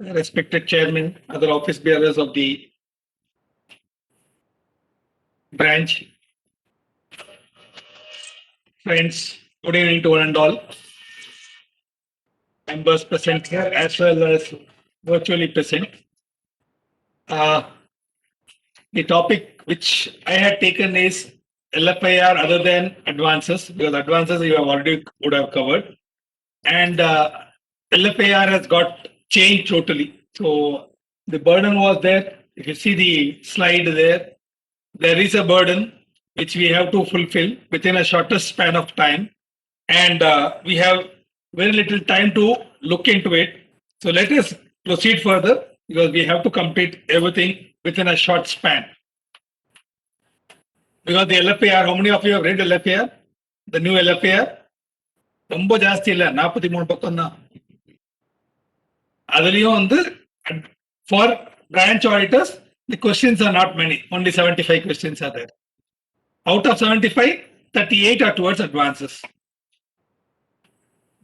respected chairman, other office bearers of the branch, friends, good evening to one and all. Members present here as well as virtually present. Uh, the topic which I had taken is LFIR other than advances, because advances you have already would have covered. And LFIR has got changed totally. So the burden was there. If you see the slide there is a burden which we have to fulfill within a shortest span of time. And we have very little time to look into it. So let us proceed further because we have to complete everything within a short span. Because the LFIR, how many of you have read LFIR? The new LFIR? ரொம்ப ஜாஸ்தி இல்ல 43 பக்கம் தான். அதுலயும் வந்து for branch auditors the questions are not many, only 75 questions are there. Out of 75, 38 are towards advances.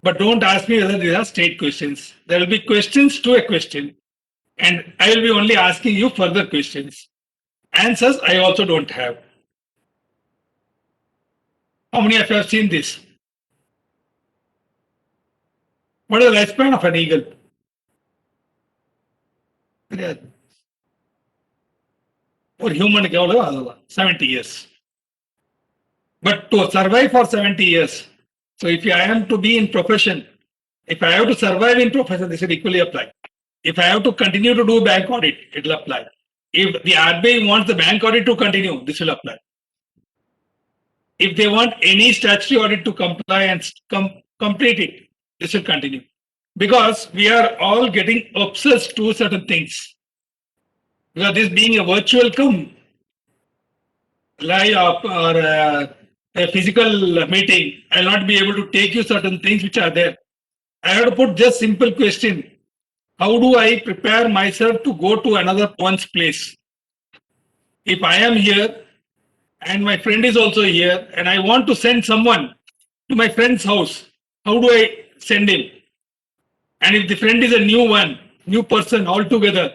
But don't ask me whether these are straight questions. There will be questions to a question, and I will be only asking you further questions. Answers I also don't have. How many of you have seen this? What is the lifespan of an eagle? For human, 70 years. But to survive for 70 years, so if I am to be in profession, if I have to survive in profession, this will equally apply. If I have to continue to do bank audit, it will apply. If the RBI wants the bank audit to continue, this will apply. If they want any statutory audit to comply and complete it, this will continue. Because we are all getting obsessed to certain things. Because this being a virtual live or a physical meeting, I will not be able to take you certain things which are there. I have to put just simple question. How do I prepare myself to go to another one's place? If I am here and my friend is also here and I want to send someone to my friend's house, how do I send him? And if the friend is a new person altogether,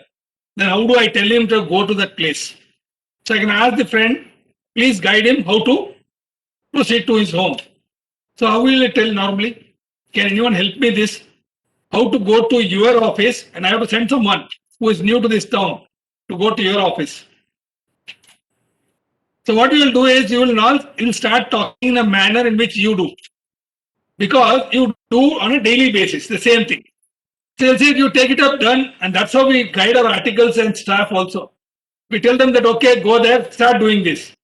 then how do I tell him to go to that place? So I can ask the friend, please guide him how to proceed to his home. So how will I tell normally? Can anyone help me this? How to go to your office, and I have to send someone who is new to this town to go to your office. So what you will do is you will start talking in a manner in which you do. Because you do on a daily basis, the same thing. So you'll see you take it up, done, and that's how we guide our articles and staff also. We tell them that, okay, go there, start doing this.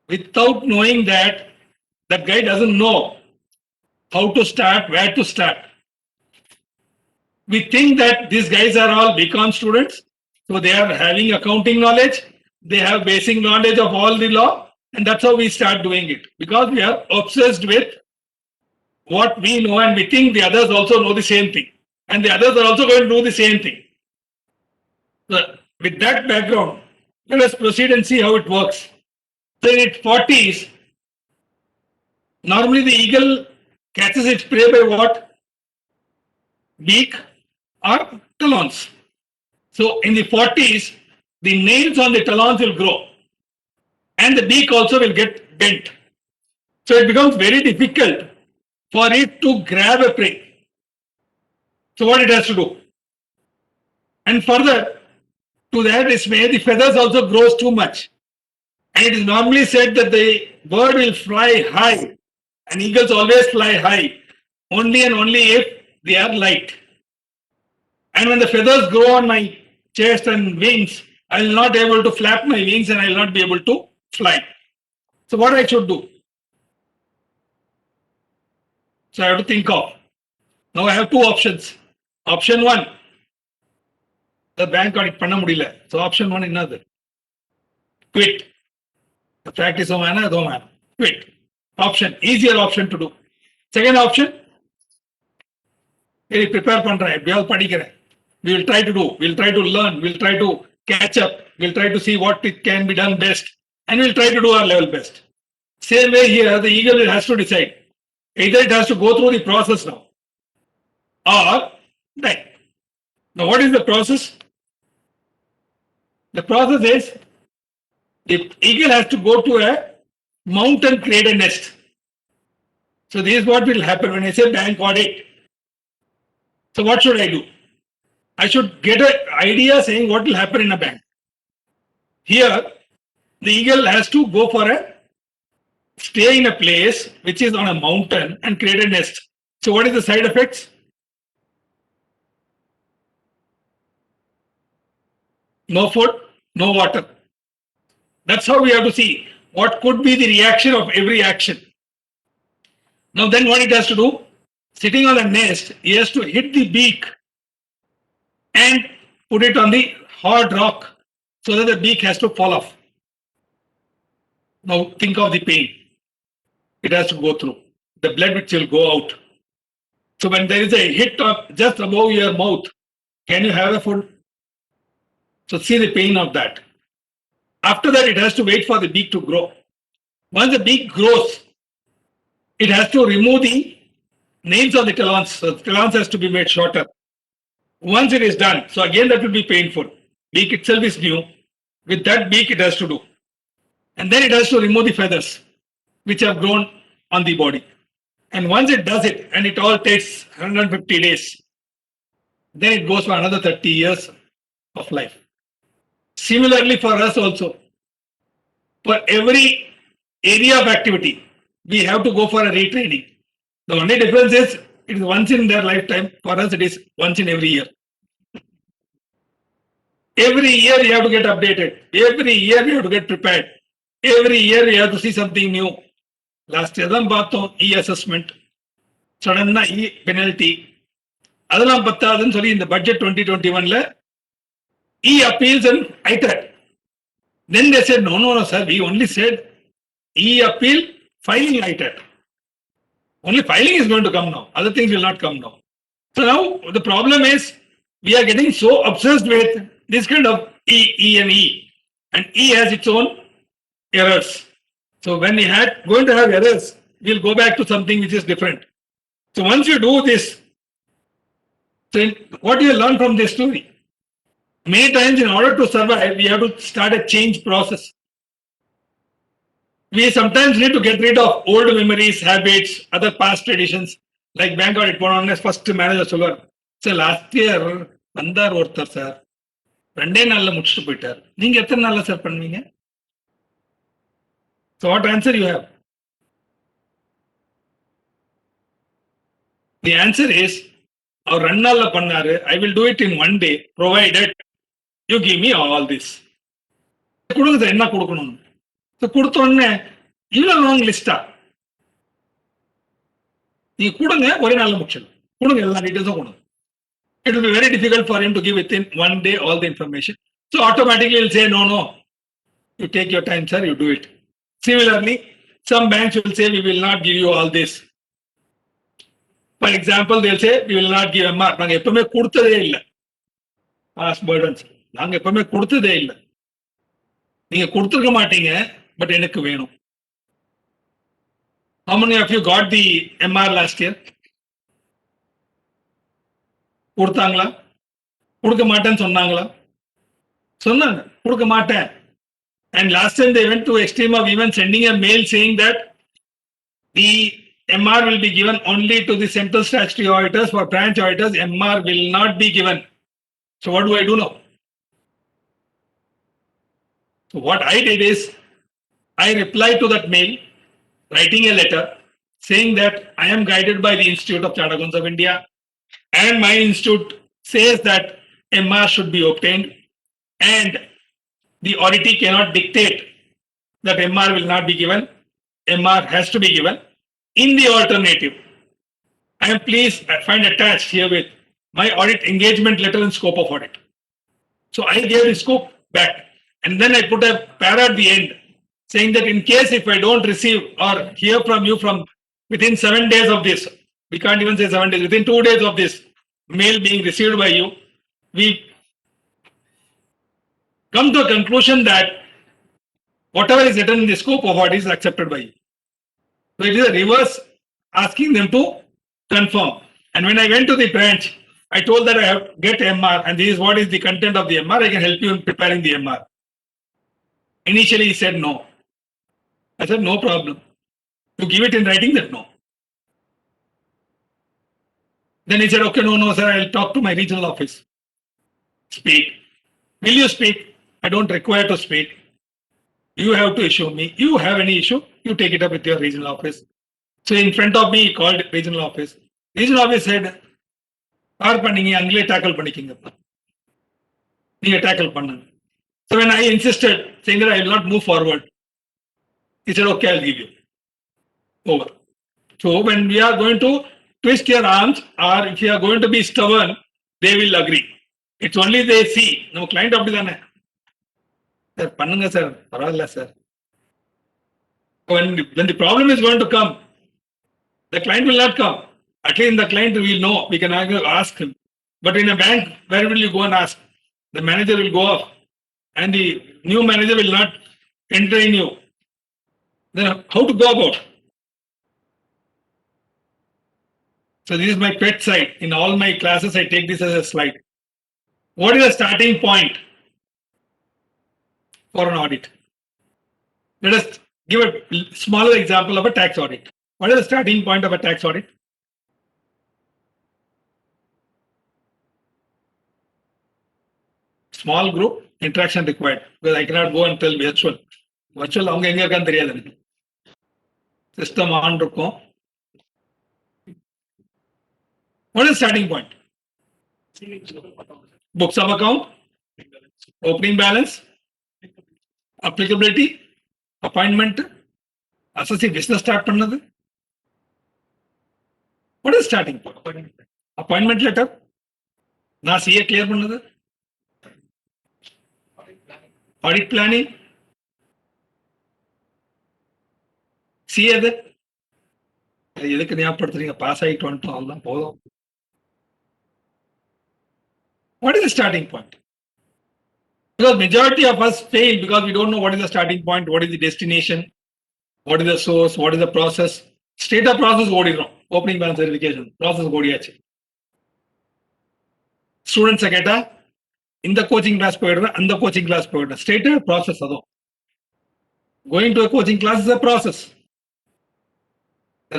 Without knowing that guy doesn't know how to start, where to start. We think that these guys are all BCom students, so they are having accounting knowledge, they have basic knowledge of all the law, and that's how we start doing it. Because we are obsessed with what we know and we think the others also know the same thing. And the others are also going to do the same thing. So with that background, let us proceed and see how it works. So in its 40s, normally the eagle catches its prey by what? Beak or talons. So in the 40s, the nails on the talons will grow and the beak also will get bent. So it becomes very difficult for it to grab a prey. So what it has to do? And further to that dismay, the feathers also grows too much. And it is normally said that the bird will fly high, and eagles always fly high, only and only if they are light. And when the feathers grow on my chest and wings, I will not be able to flap my wings and I will not be able to fly. So what I should do? So I have to think of. Now I have two options. Option one, the bank audit panna mudiyala. So option one another. Quit. The fact is, quit. Option, easier option to do. Second option, prepare pandra. We will try to do, we will try to learn, we will try to catch up, we will try to see what it can be done best, and we will try to do our level best. Same way here, the eagle has to decide. Either it has to go through the process now or die. Now, what is the process? The process is the eagle has to go to a mountain, create a nest. So this is what will happen when I say bank audit. So what should I do? I should get an idea saying what will happen in a bank. Here, the eagle has to go for a stay in a place which is on a mountain and create a nest. So what is the side effects? No food, no water. That's how we have to see what could be the reaction of every action. Now then what it has to do? Sitting on a nest, he has to hit the beak and put it on the hard rock so that the beak has to fall off. Now think of the pain it has to go through, the blood which will go out. So when there is a hit of just above your mouth, can you have a food? So see the pain of that. After that, it has to wait for the beak to grow. Once the beak grows, it has to remove the nails of the talons. So the talons has to be made shorter. Once it is done, so again that will be painful. Beak itself is new. With that beak, it has to do. And then it has to remove the feathers which have grown on the body. And once it does it, and it all takes 150 days, then it goes for another 30 years of life. Similarly for us also, for every area of activity, we have to go for a retraining. The only difference is it is once in their lifetime. For us, it is once in every year. Every year you have to get updated. Every year you have to get prepared. Every year you have to see something new. Last year தான் பார்த்தோம் assessment, சடனா penalty. அதெல்லாம் பத்தாதுன்னு சொல்லி இந்த budget 2021ல appeals and ITAT. Then they said, no, sir, we only said appeal, filing ITAT. Only filing is going to come now. Other things will not come now. So now the problem is we are getting so obsessed with this kind of E and E. And E has its own errors. So when we are going to have errors, we'll go back to something which is different. So once you do this, then what do you learn from this story? Many times in order to survive, we have to start a change process. We sometimes need to get rid of old memories, habits, other past traditions. Like bank audit போனோம்னே first manager சொல்லுவார், sir last year வந்தார் ஒருத்தர் sir 2 நாள்ல முடிச்சுட்டு போயிட்டார், நீங்க எத்தனை நாள்ல sir பண்ணுவீங்க? So what answer you have? The answer is அவர் 2 நாள்ல பண்ணாரு, I will do it in 1 day provided you give me all this. கொடுங்க சார், என்ன கொடுக்கணும்? So கொடுத்த உடனே இவ்வளவு லாங் லிஸ்டா நீங்க கொடுங்க, ஒரே நாள்ல முடிச்சிடணும். கொடுங்க, எல்லா டீடைல்ஸும் கொடுங்க. It will be very difficult for him to give within 1 day all the information. So automatically he'll say, no, you take your time, sir, you do it. Similarly, some banks will say, we will not give you all this. For example, they'll say, we will not give MR. நாங்க எப்பவுமே கொடுத்ததே இல்லை. Past burdens. நாங்க எப்பவுமே கொடுத்ததே இல்லை. நீங்க கொடுத்துருக்க மாட்டீங்க, பட் எனக்கு வேணும். How many of you got the MR last year? கொடுத்தாங்களா? கொடுக்க மாட்டேன்னு சொன்னாங்களா? சொன்னாங்க, கொடுக்க மாட்டேன். And last time they went to extreme of even sending a mail saying that the MR will be given only to the central statutory auditors. For branch auditors, MR will not be given. So what do I do now? So what I did is I replied to that mail, writing a letter saying that I am guided by the Institute of Chartered Accountants of India, and my institute says that MR should be obtained, and the auditee cannot dictate that MR will not be given. MR has to be given. In the alternative, I am pleased find attached here with my audit engagement letter and scope of audit. So I gave the scope back, and then I put a para at the end saying that in case if I don't receive or hear from you from within 7 days of this, we can't even say 7 days, within 2 days of this mail being received by you, we come to a conclusion that whatever is written in the scope of audit is accepted by you. So it is a reverse asking them to confirm. And when I went to the branch, I told that I have to get MR and this is what is the content of the MR. I can help you in preparing the MR. Initially, he said no. I said, no problem. You give it in writing, that no. Then he said, okay, no, sir, I'll talk to my regional office. Speak. Will you speak? I don't require to speak. You have to issue me. You have any issue, you take it up with your regional office. So in front of me, he called regional office. Regional office said, "Are பண்ணீங்க அங்கேயே tackle பண்ணிக்கிங்கப்பா. நீங்க tackle பண்ணுங்க." So when I insisted, saying that I will not move forward, he said, okay, I'll give you. Over. So when we are going to twist your arms or if you are going to be stubborn, they will agree. It's only they see. No client அப்படிதானே. Sir, பண்ணுங்க sir, பரவாயில்ல sir. When the problem is going to come, the client will not come. At least the client will know. We can ask him. But in a bank, where will you go and ask? The manager will go off, and the new manager will not entrain you. Then how to go about? So this is my pet side. In all my classes, I take this as a slide. What is the starting point for an audit? Let us give a smaller example of a tax audit. What is the starting point of a tax audit? Small group, interaction required. Because I cannot go and tell virtual. Virtual, அவங்க எங்க இருக்கான்னு தெரியாது எனக்கு. System on இருக்கும். What is the starting point? Books of account, opening balance, applicability, appointment, associate business start பண்ணது. What is starting point? Appointment letter, நான் CA clear பண்ணது. Audit planning, CA அது எதுக்கு ஞாபகப்படுத்துறீங்க, பாஸ் ஆகிட்டு வந்துட்டோம், அதுதான் போதும். What is the starting point? Because majority of us fail because we don't know what is the starting point, what is the destination, what is the source, what is the process. State of process ஓடிடும். Opening balance verification process ஓடியாச்சு. ஸ்டூடெண்ட்ஸை கேட்டா இந்த coaching class போயிடுறேன், அந்த coaching class போயிடுறேன். State process அதுவும். Going to a coaching class is a process.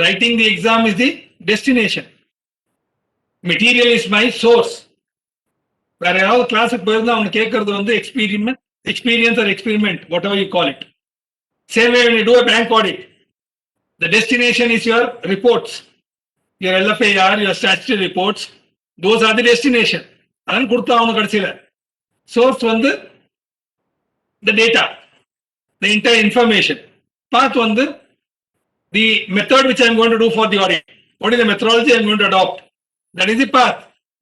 Writing the exam is the destination. Material is my source. வேற ஏதாவது கிளாஸுக்கு போயிருந்தா அவங்க கேட்கறது வந்து experience or experiment, whatever you call it. Same way when you do a bank audit, the destination is your reports, your LFIR, your statutory reports. Those are the destination. அதான் கொடுத்தா அவனுக்கு கடைசியில source வந்து the data, the entire information. Path வந்து the method which I am going to do for the audit. What is the methodology I am going to adopt? That is the path.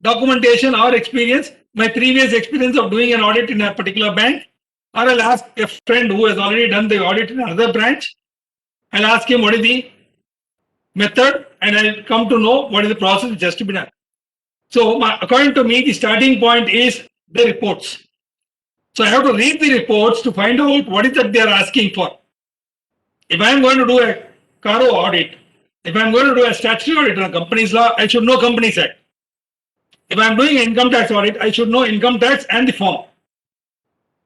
Documentation or experience, my previous experience of doing an audit in a particular bank, or I'll ask a friend who has already done the audit in another branch. I'll ask him what is the method and I'll come to know what is the process which has to be done. So according to me, the starting point is the reports. So I have to read the reports to find out what is that they are asking for. If I am going to do a Caro audit, if I am going to do a statutory audit on a company's law, I should know Companies Act. If I am doing income tax audit, I should know income tax and the form.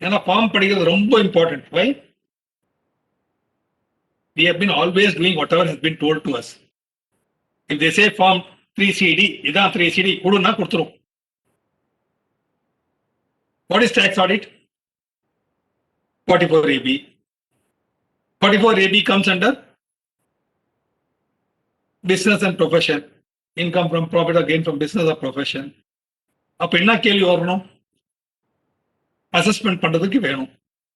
And the form படிக்கிறது ரொம்ப important. Why? We have been always doing whatever has been told to us. If they say form 3CD, இதான் 3CD, கொடுன்னா கொடுத்துரும். What is tax audit? 44AB. 44AB comes under business and profession. Income from profit or gain from business or profession. அப்ப என்ன கேள்வி வரணும்? Assessment பண்றதுக்கு வேணும்.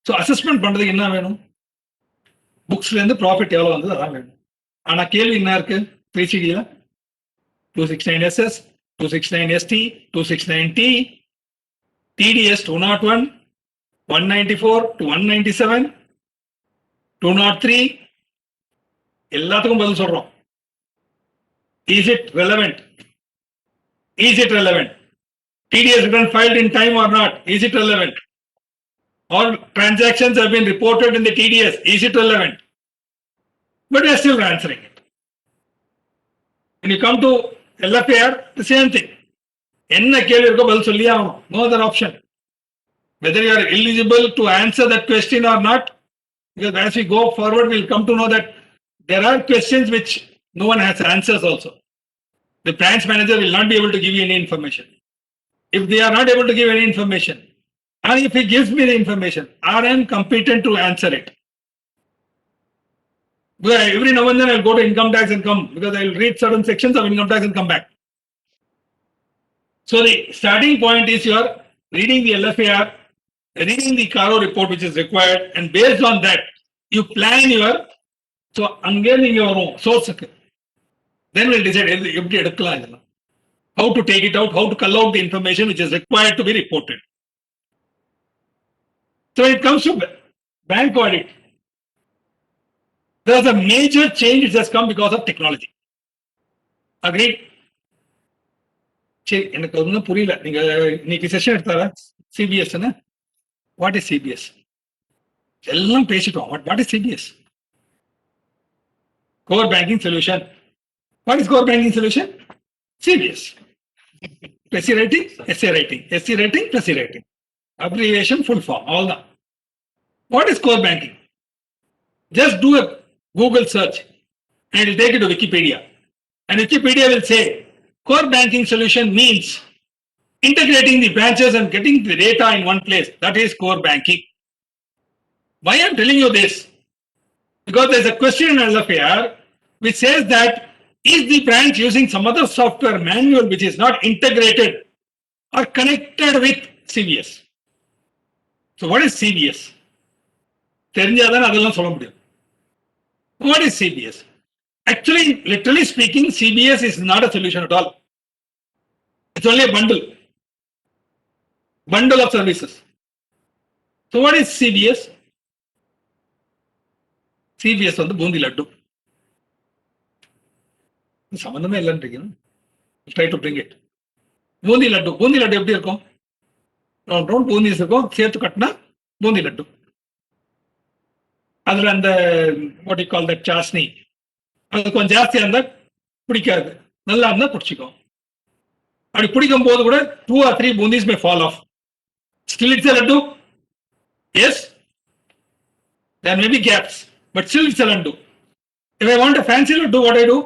So assessment பண்றதுக்கு என்ன வேணும்? புக்ஸ்ல இருந்து ப்ராஃபிட் எவ்வளவு வந்தது அதான் வேணும். ஆனா கேள்வி என்ன இருக்கு? 3CD 269SS, 269ST, 269T, TDS 201, 194 to 197, 203 எல்லாத்துக்கும் பதில் சொல்றோம். Is it relevant? Is it relevant? TDS return filed in time or not? Is it relevant? All transactions have been reported in the TDS. Is it relevant? But we are still answering it. When you come to LFIR, the same thing. என்ன கேள்வி இருக்கோ பதில் சொல்லியே ஆகணும். No other option. Whether you are eligible to answer that question or not, because as we go forward, we'll come to know that there are questions which no one has answers also. The branch manager will not be able to give you any information. If they are not able to give any information, and if he gives me the information, are I competent to answer it? Because every now and then I'll go to income tax and come, because I'll read certain sections of income tax and come back. So the starting point is you are reading the LFAR, reading the Caro report which is required, and based on that, you plan your, so ungetting your own source. Then we'll decide how to take it out, how to cull out the information which is required to be reported. So when it comes to bank audit, there's a major change which has come because of technology. Agreed? சரி, எனக்கு ஒன்றும் புரியல. நீங்க இன்னைக்கு session எடுத்தாரா CBS? What is CBS? எல்லாம் பேசிட்டோம். What is CBS? Core banking solution. What is core banking solution? CBS. SC writing, SC writing, SC writing, SC writing. Abbreviation, full form, all that. What is core banking? Just do a Google search and it will take you to Wikipedia. And Wikipedia will say, core banking solution means integrating the branches and getting the data in one place. That is core banking. Why I am telling you this? Because there is a question in LFAR which says that is the branch using some other software manual which is not integrated or connected with CBS? So what is CBS? தெரிஞ்சாதான் அதெல்லாம் சொல்ல முடியும். What is CBS? Actually, literally speaking, CBS is not a solution at all. It's only a bundle of services. So what is CBS? CBS வந்து பூந்தி லட்டு. சம்பந்தமே இல்லைன்றீங்க. Try to bring it. Boondi laddu எப்படி இருக்கும்? Round பூந்திஸ் இருக்கும், சேர்த்து கட்டினா பூந்தி லட்டு. அதுல அந்த what you call that Sasni, அது கொஞ்சம் ஜாஸ்தியா இருந்தா பிடிக்காது, நல்லா இருந்தா பிடிச்சிக்கும். அப்படி பிடிக்கும் போது கூட 2 or 3 பூந்திஸ் may fall off. Still it's a laddu. Yes, there may be gaps, but still it's a laddu. If I want a fancy laddu, what I do?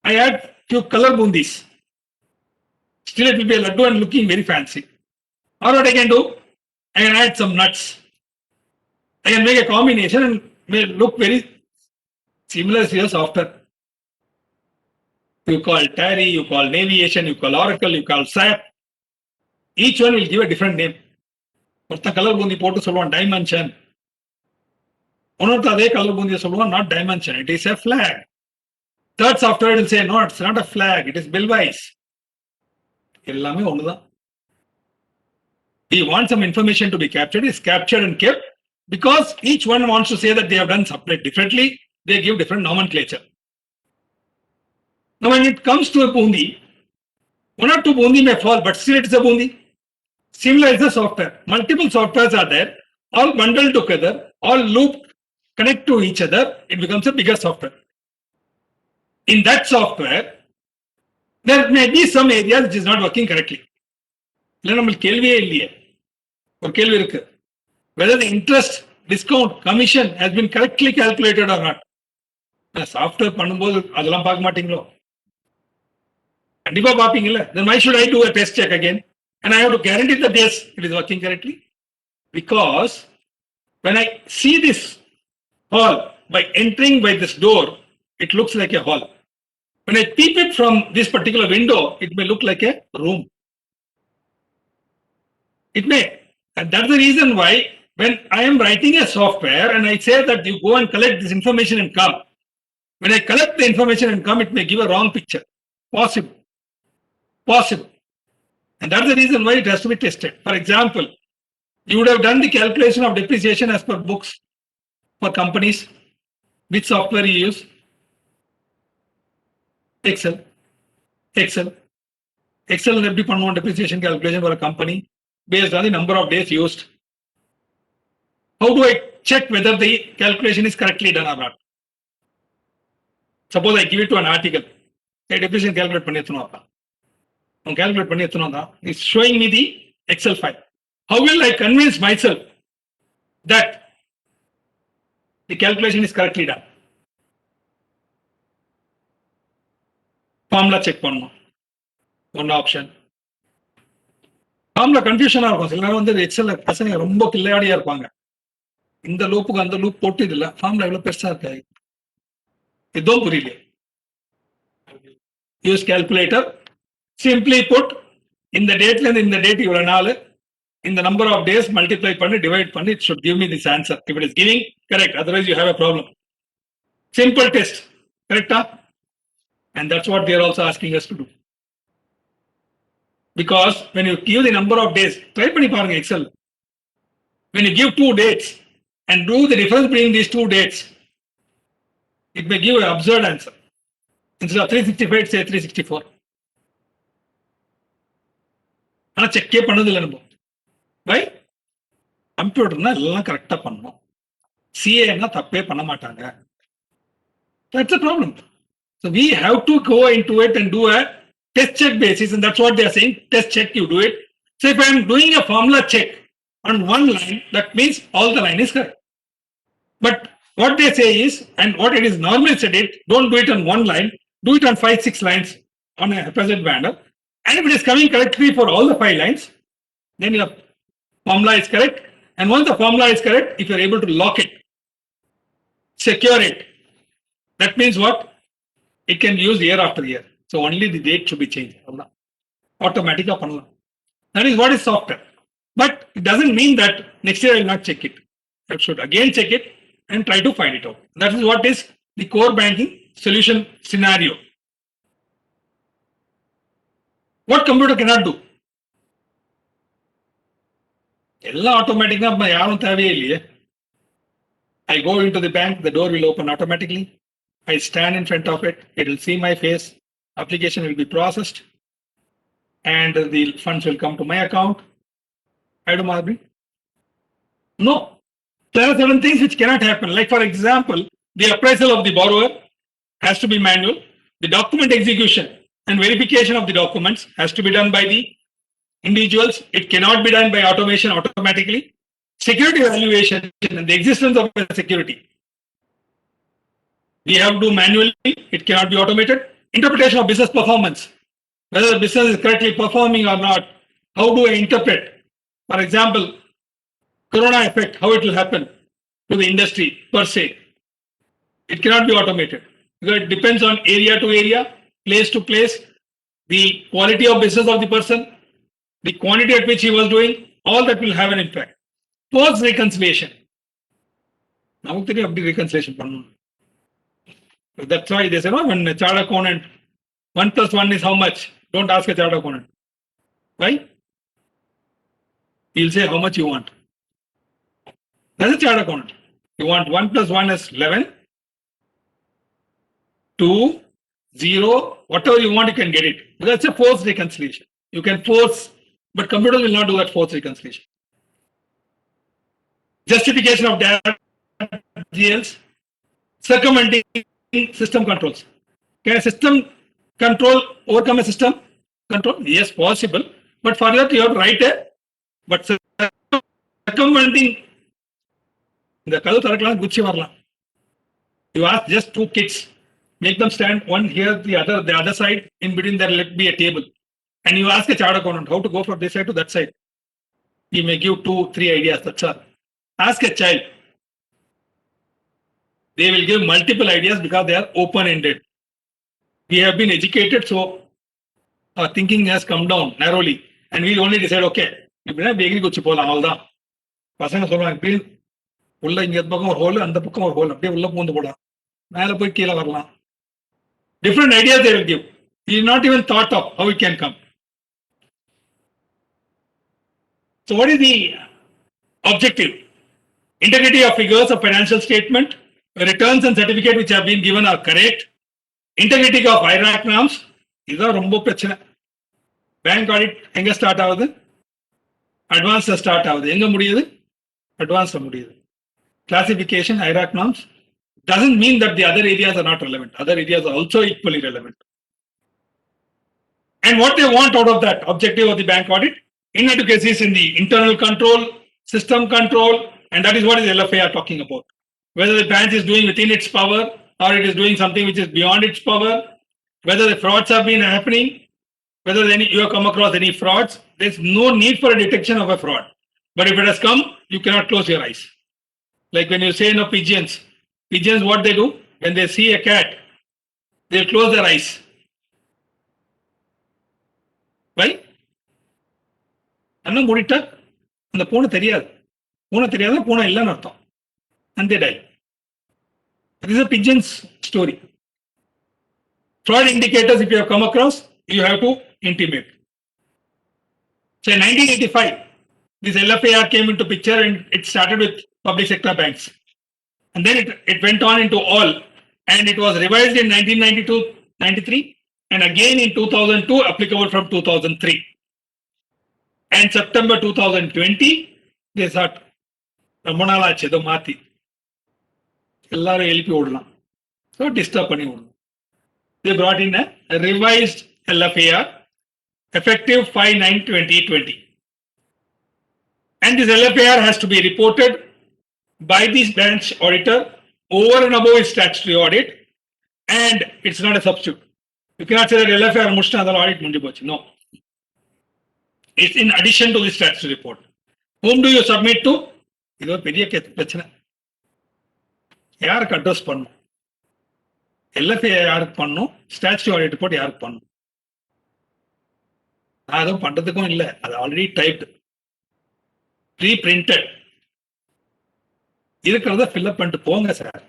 I add few color bundis. Still it will be a laddu and looking very fancy. Or what I can do? I can add some nuts. I can make a combination and may look very similar to your software. You call Tally, you call Naviation, you call Oracle, you call SAP. Each one will give a different name. ஒருத்தன் colour boondi போட்டு சொல்லுவான் dimension, இன்னொருத்தன் அதே colour பூந்தியை சொல்லுவான் not dimension, it is a flag. Third software will say no, it's not a flag, it is billwise. எல்லாமே ஒண்ணுதான். We want some information to be captured, is captured and kept, because each one wants to say that they have done something differently, they give different nomenclature. Now when it comes to a bundi, 1 or 2 bundi may fall, but still it is a bundi. Similar is the software. Multiple softwares are there, all bundled together, all looped, connect to each other, it becomes a bigger software. In that software, there may be some areas which is not working correctly. இல்லை நம்மளுக்கு கேள்வியே இல்லையே, ஒரு கேள்வி இருக்கு, whether the interest, discount, commission has been correctly calculated or not. Software பண்ணும்போது அதெல்லாம் பார்க்க மாட்டீங்களோ? கண்டிப்பா பார்ப்பீங்கல்ல. Then why should I do a test check again? And I have to guarantee that yes, it is working correctly. Because when I see this hall, by entering by this door, it looks like a hall. When I peep it from this particular window, it may look like a room. It may. And that's the reason why when I am writing a software and I say that you go and collect this information and come, when I collect the information and come, it may give a wrong picture. Possible. And that's the reason why it has to be tested. For example, you would have done the calculation of depreciation as per books for companies. Which software you use? Excel. Excel எப்படி பண்ணுவோம் depreciation calculation for a company based on the number of days used. How do I check whether the calculation is correctly done or not? Suppose I give it to an article. Depreciation calculate பண்ணிருக்கணும். calculate பண்ணி எத்தனை வந்தா? It's showing me the Excel file. How will I convince myself that the calculation is correctly done? Formula check பண்ணணும். One option. Formula கன்ஃபியூஷனா இருக்கும். சில நேரம் வந்து எக்ஸல்ல பசங்க ரொம்ப கில்லாடியா இருப்பாங்க. இந்த லூப்புக்கு அந்த லூப் போட்டு இதுல ஃபார்முலா எவ்வளவு பெருசா இருக்கு, இதுவும் புரியல. யூஸ் கால்குலேட்டர், சிம்பிளி புட் இந்த டேட்ல இருந்து இந்த டேட் இவ்வளவு நாள், இந்த நம்பர் ஆஃப் டேஸ் மல்டிப்ளை பண்ணி டிவைட் பண்ணி it should give me this answer. If it is giving correct, otherwise you have a problem. Simple test, கரெக்டா? And that's what they are also asking us to do. Because when you give the number of days, try பண்ணி பாருங்க Excel. When you give 2 dates and do the difference between these 2 dates, it may give an absurd answer. Instead of 365, say 364. ஆனா செக்கே பண்ணதில்லை நம்ம. Why? கம்ப்யூட்டர்னா எல்லாம் கரெக்டா பண்ணணும். சிஏன்னா தப்பே பண்ண மாட்டாங்க. That's the problem. So we have to go into it and do a test check basis, and that's what they are saying. Test check, you do it. So if I am doing a formula check on one line, that means all the line is correct. But what they say is, and what it is normally said, don't do it on one line, do it on 5-6 lines on a present banner. And if it is coming correctly for all the 5 lines, then your formula is correct. And once the formula is correct, if you are able to lock it, secure it, that means what? It can be used year after year. So only the date should be changed. Automatically. That is what is software. But it doesn't mean that next year I will not check it. I should again check it and try to find it out. That is what is the core banking solution scenario. What computer cannot do? எல்லாம் ஆட்டோமேட்டிக்கா யாரும் தேவையே இல்லையே. I go into the bank, the door will open automatically. I stand in front of it, it will see my face, application will be processed, and the funds will come to my account. I do agree? No. There are certain things which cannot happen. Like for example, the appraisal of the borrower has to be manual. The document execution and verification of the documents has to be done by the individuals. It cannot be done by automation automatically. Security evaluation and the existence of a security, we have to do manually. It cannot be automated. Interpretation of business performance, whether the business is correctly performing or not. How do I interpret? For example, corona effect, how it will happen to the industry per se. It cannot be automated because it depends on area to area, place to place, the quality of business of the person, the quantity at which he was doing, all that will have an impact. Post reconciliation. நமக்கு தெரியும் அப்படி reconciliation பண்ணணும். That's why they say, no, when a chartered accountant, 1 plus 1 is how much? Don't ask a chartered accountant. Why? He'll say how much you want. That's a chartered accountant. You want 1 plus 1 is 11, 2, 0, whatever you want, you can get it. That's a forced reconciliation. You can force, but computers will not do that forced reconciliation. Justification of DLs, circumventing system controls. Can a system control overcome a system control? Yes, possible. But for that, you have to write a, but circumventing the கதவு திறக்கலாம் குச்சி வரலாம். You ask just 2 kids, make them stand one here, the other side, in between there let be a table. And you ask a chartered accountant how to go from this side to that side. He may give 2-3 ideas, that's all. Ask a child. They will give multiple ideas because they are open-ended. We have been educated, so our thinking has come down narrowly, and we only decide, okay, இப்படின்னா bakery குச்சி போகலாம், அவ்வளவுதான். பசங்க சொல்லுவாங்க இப்படி உள்ள இங்க பக்கம் ஒரு ஹோல், அந்த பக்கம் ஒரு ஹோல், அப்படியே உள்ள பூந்து போடலாம், மேல போய் கீழே வரலாம். Different ideas they will give. He is not even thought of how it can come. So what is the objective? Integrity of figures of financial statement, returns and certificate which have been given are correct. Integrity of IRAC norms, இதுதான் ரொம்ப பிரச்சனை. Bank audit எங்க start ஆகுது? அட்வான்ஸ்ல start ஆகுது. எங்க முடியுது? அட்வான்ஸ்ல முடியுது. Classification, IRAC norms doesn't mean that the other areas are not relevant. Other areas are also equally relevant. And what they want out of that objective of the bank audit, inadequacies in the internal control, system control, and that is what is LFA are talking about. Whether the branch is doing within its power or it is doing something which is beyond its power, whether the frauds have been happening, whether you have come across any frauds, there's no need for a detection of a fraud. But if it has come, you cannot close your eyes. Like when you say pigeons, what they do, when they see a cat, they'll close their eyes. Why? அண்ணன் மூடிட்டா அந்த பூனை தெரியாது, பூனை இல்லைன்னு அர்த்தம். And they die. This is a pigeon's story. Fraud indicators, if you have come across, you have to intimate. So in 1985, this LFAR came into picture and it started with public sector banks. And then it went on into all. And it was revised in 1992-93 and again in 2002, applicable from 2003. And September 2020, they thought, Ramanalache, the Mati. So disturb pani. They brought in a revised LFAR effective 5/9/2020. And this LFAR has to be reported by the branch auditor over and above his statutory audit, and it's not a substitute. You cannot say that LFAR mushna adar audit mundi pochu. No. It's in addition to the statutory report. Whom do you submit to? Idu oru periya prachana. யாருக்கு address பண்ணும்? LFA யாருக்கு பண்ணும்? Statutory audit report யாருக்கு பண்ணும்? அதுவும் பண்றதுக்கும் இல்லை, அது ஆல்ரெடி டைப்டு, ப்ரீ பிரிண்டட் இருக்கிறத ஃபில்அப் பண்ணிட்டு போங்க சார்.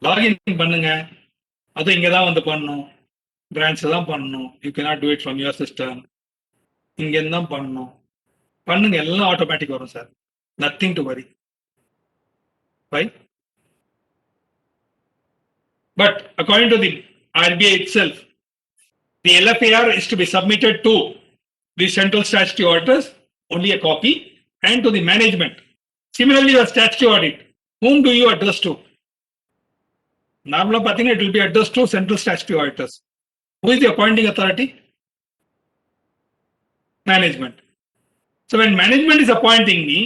லாகின் பண்ணுங்க, அது இங்கே தான் வந்து பண்ணணும், பிரான்ச் தான் பண்ணணும். You cannot do it from your system. இங்கேருந்து தான் பண்ணணும். பண்ணுங்க, எல்லாம் ஆட்டோமேட்டிக் வரும் sir. Nothing to worry. Right? But according to the RBI itself, the LFAR is to be submitted to the central statutory auditors, only a copy, and to the management. Similarly, the statutory audit, whom do you address to? Normally, it will be addressed to central statutory auditors. Who is the appointing authority? Management. So when management is appointing me,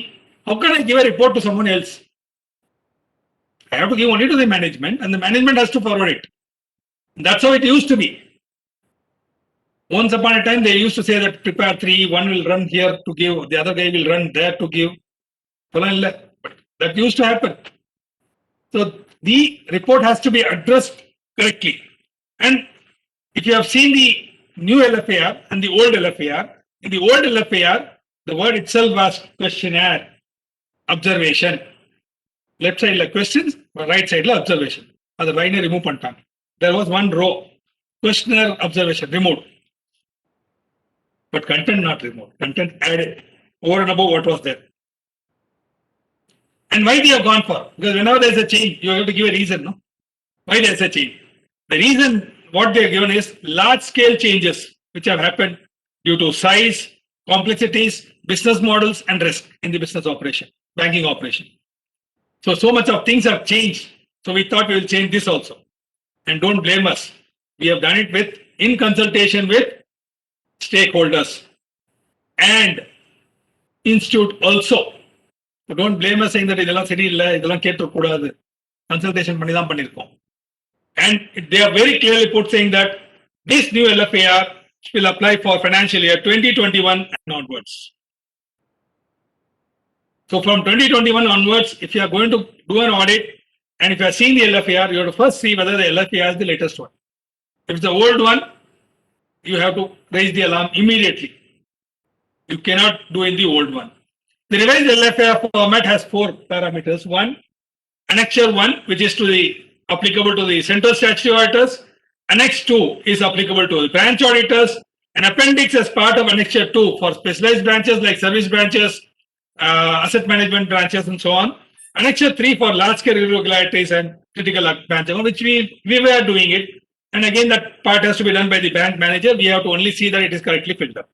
how can I give a report to someone else? I have to give only to the management, and the management has to forward it. That's how it used to be. Once upon a time, they used to say that prepare 3, one will run here to give, the other guy will run there to give. But that used to happen. So the report has to be addressed correctly. And if you have seen the new LFAR and the old LFAR, in the old LFAR, the word itself was questionnaire, observation. Left side like questions, right side like observation. That's why I remove pantan. There was one row, questionnaire, observation, removed. But content not removed, content added over and above what was there. And why they have gone for? Because whenever there's a change, you have to give a reason, no? Why there's a change? The reason what they have given is large scale changes which have happened due to size, complexities, business models, and risk in the business operation, banking operation. So much of things have changed. So we thought we will change this also. And don't blame us. We have done it in consultation with stakeholders and institute also. So don't blame us saying that idella seri illa, idella kettu kodadu. Consultation panni dhaan pannirkom. And they are very clearly put saying that this new LFAR will apply for financial year 2021 and onwards. So from 2021 onwards, if you are going to do an audit and if you are seeing the LFAR, you have to first see whether the LFAR is the latest one. If it's the old one, you have to raise the alarm immediately. You cannot do in the old one. The revised LFAR format has 4 parameters. One, Annexure 1, which is applicable to the central statutory auditors. Annex 2 is applicable to the branch auditors. An appendix as part of Annexure 2 for specialized branches like service branches, asset management branches and so on. Annexure 3 for large scale irregularities and critical branches, which we were doing it. And again, that part has to be done by the bank manager. We have to only see that it is correctly filled up.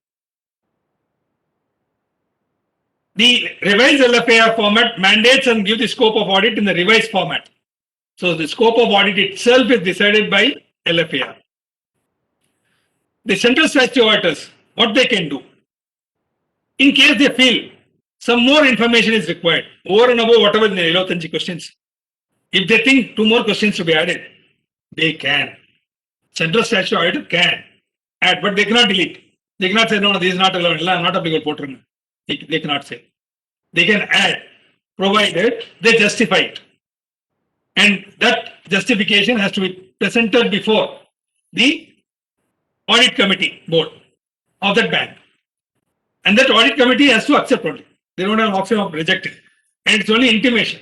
The revised LFAR format mandates and gives the scope of audit in the revised format. So the scope of audit itself is decided by LFAR. the central statutory auditors, what they can do, in case they feel some more information is required, over and above whatever the 75 questions, if they think 2 more questions to be added, they can. Central statutory auditor can add, but they cannot delete. They cannot say, no, this is not allowed, not applicable. They cannot say. They can add, provided they justify it. And that justification has to be presented before the audit committee board of that bank. And that audit committee has to accept only. They don't have an option of rejecting. And it's only intimation,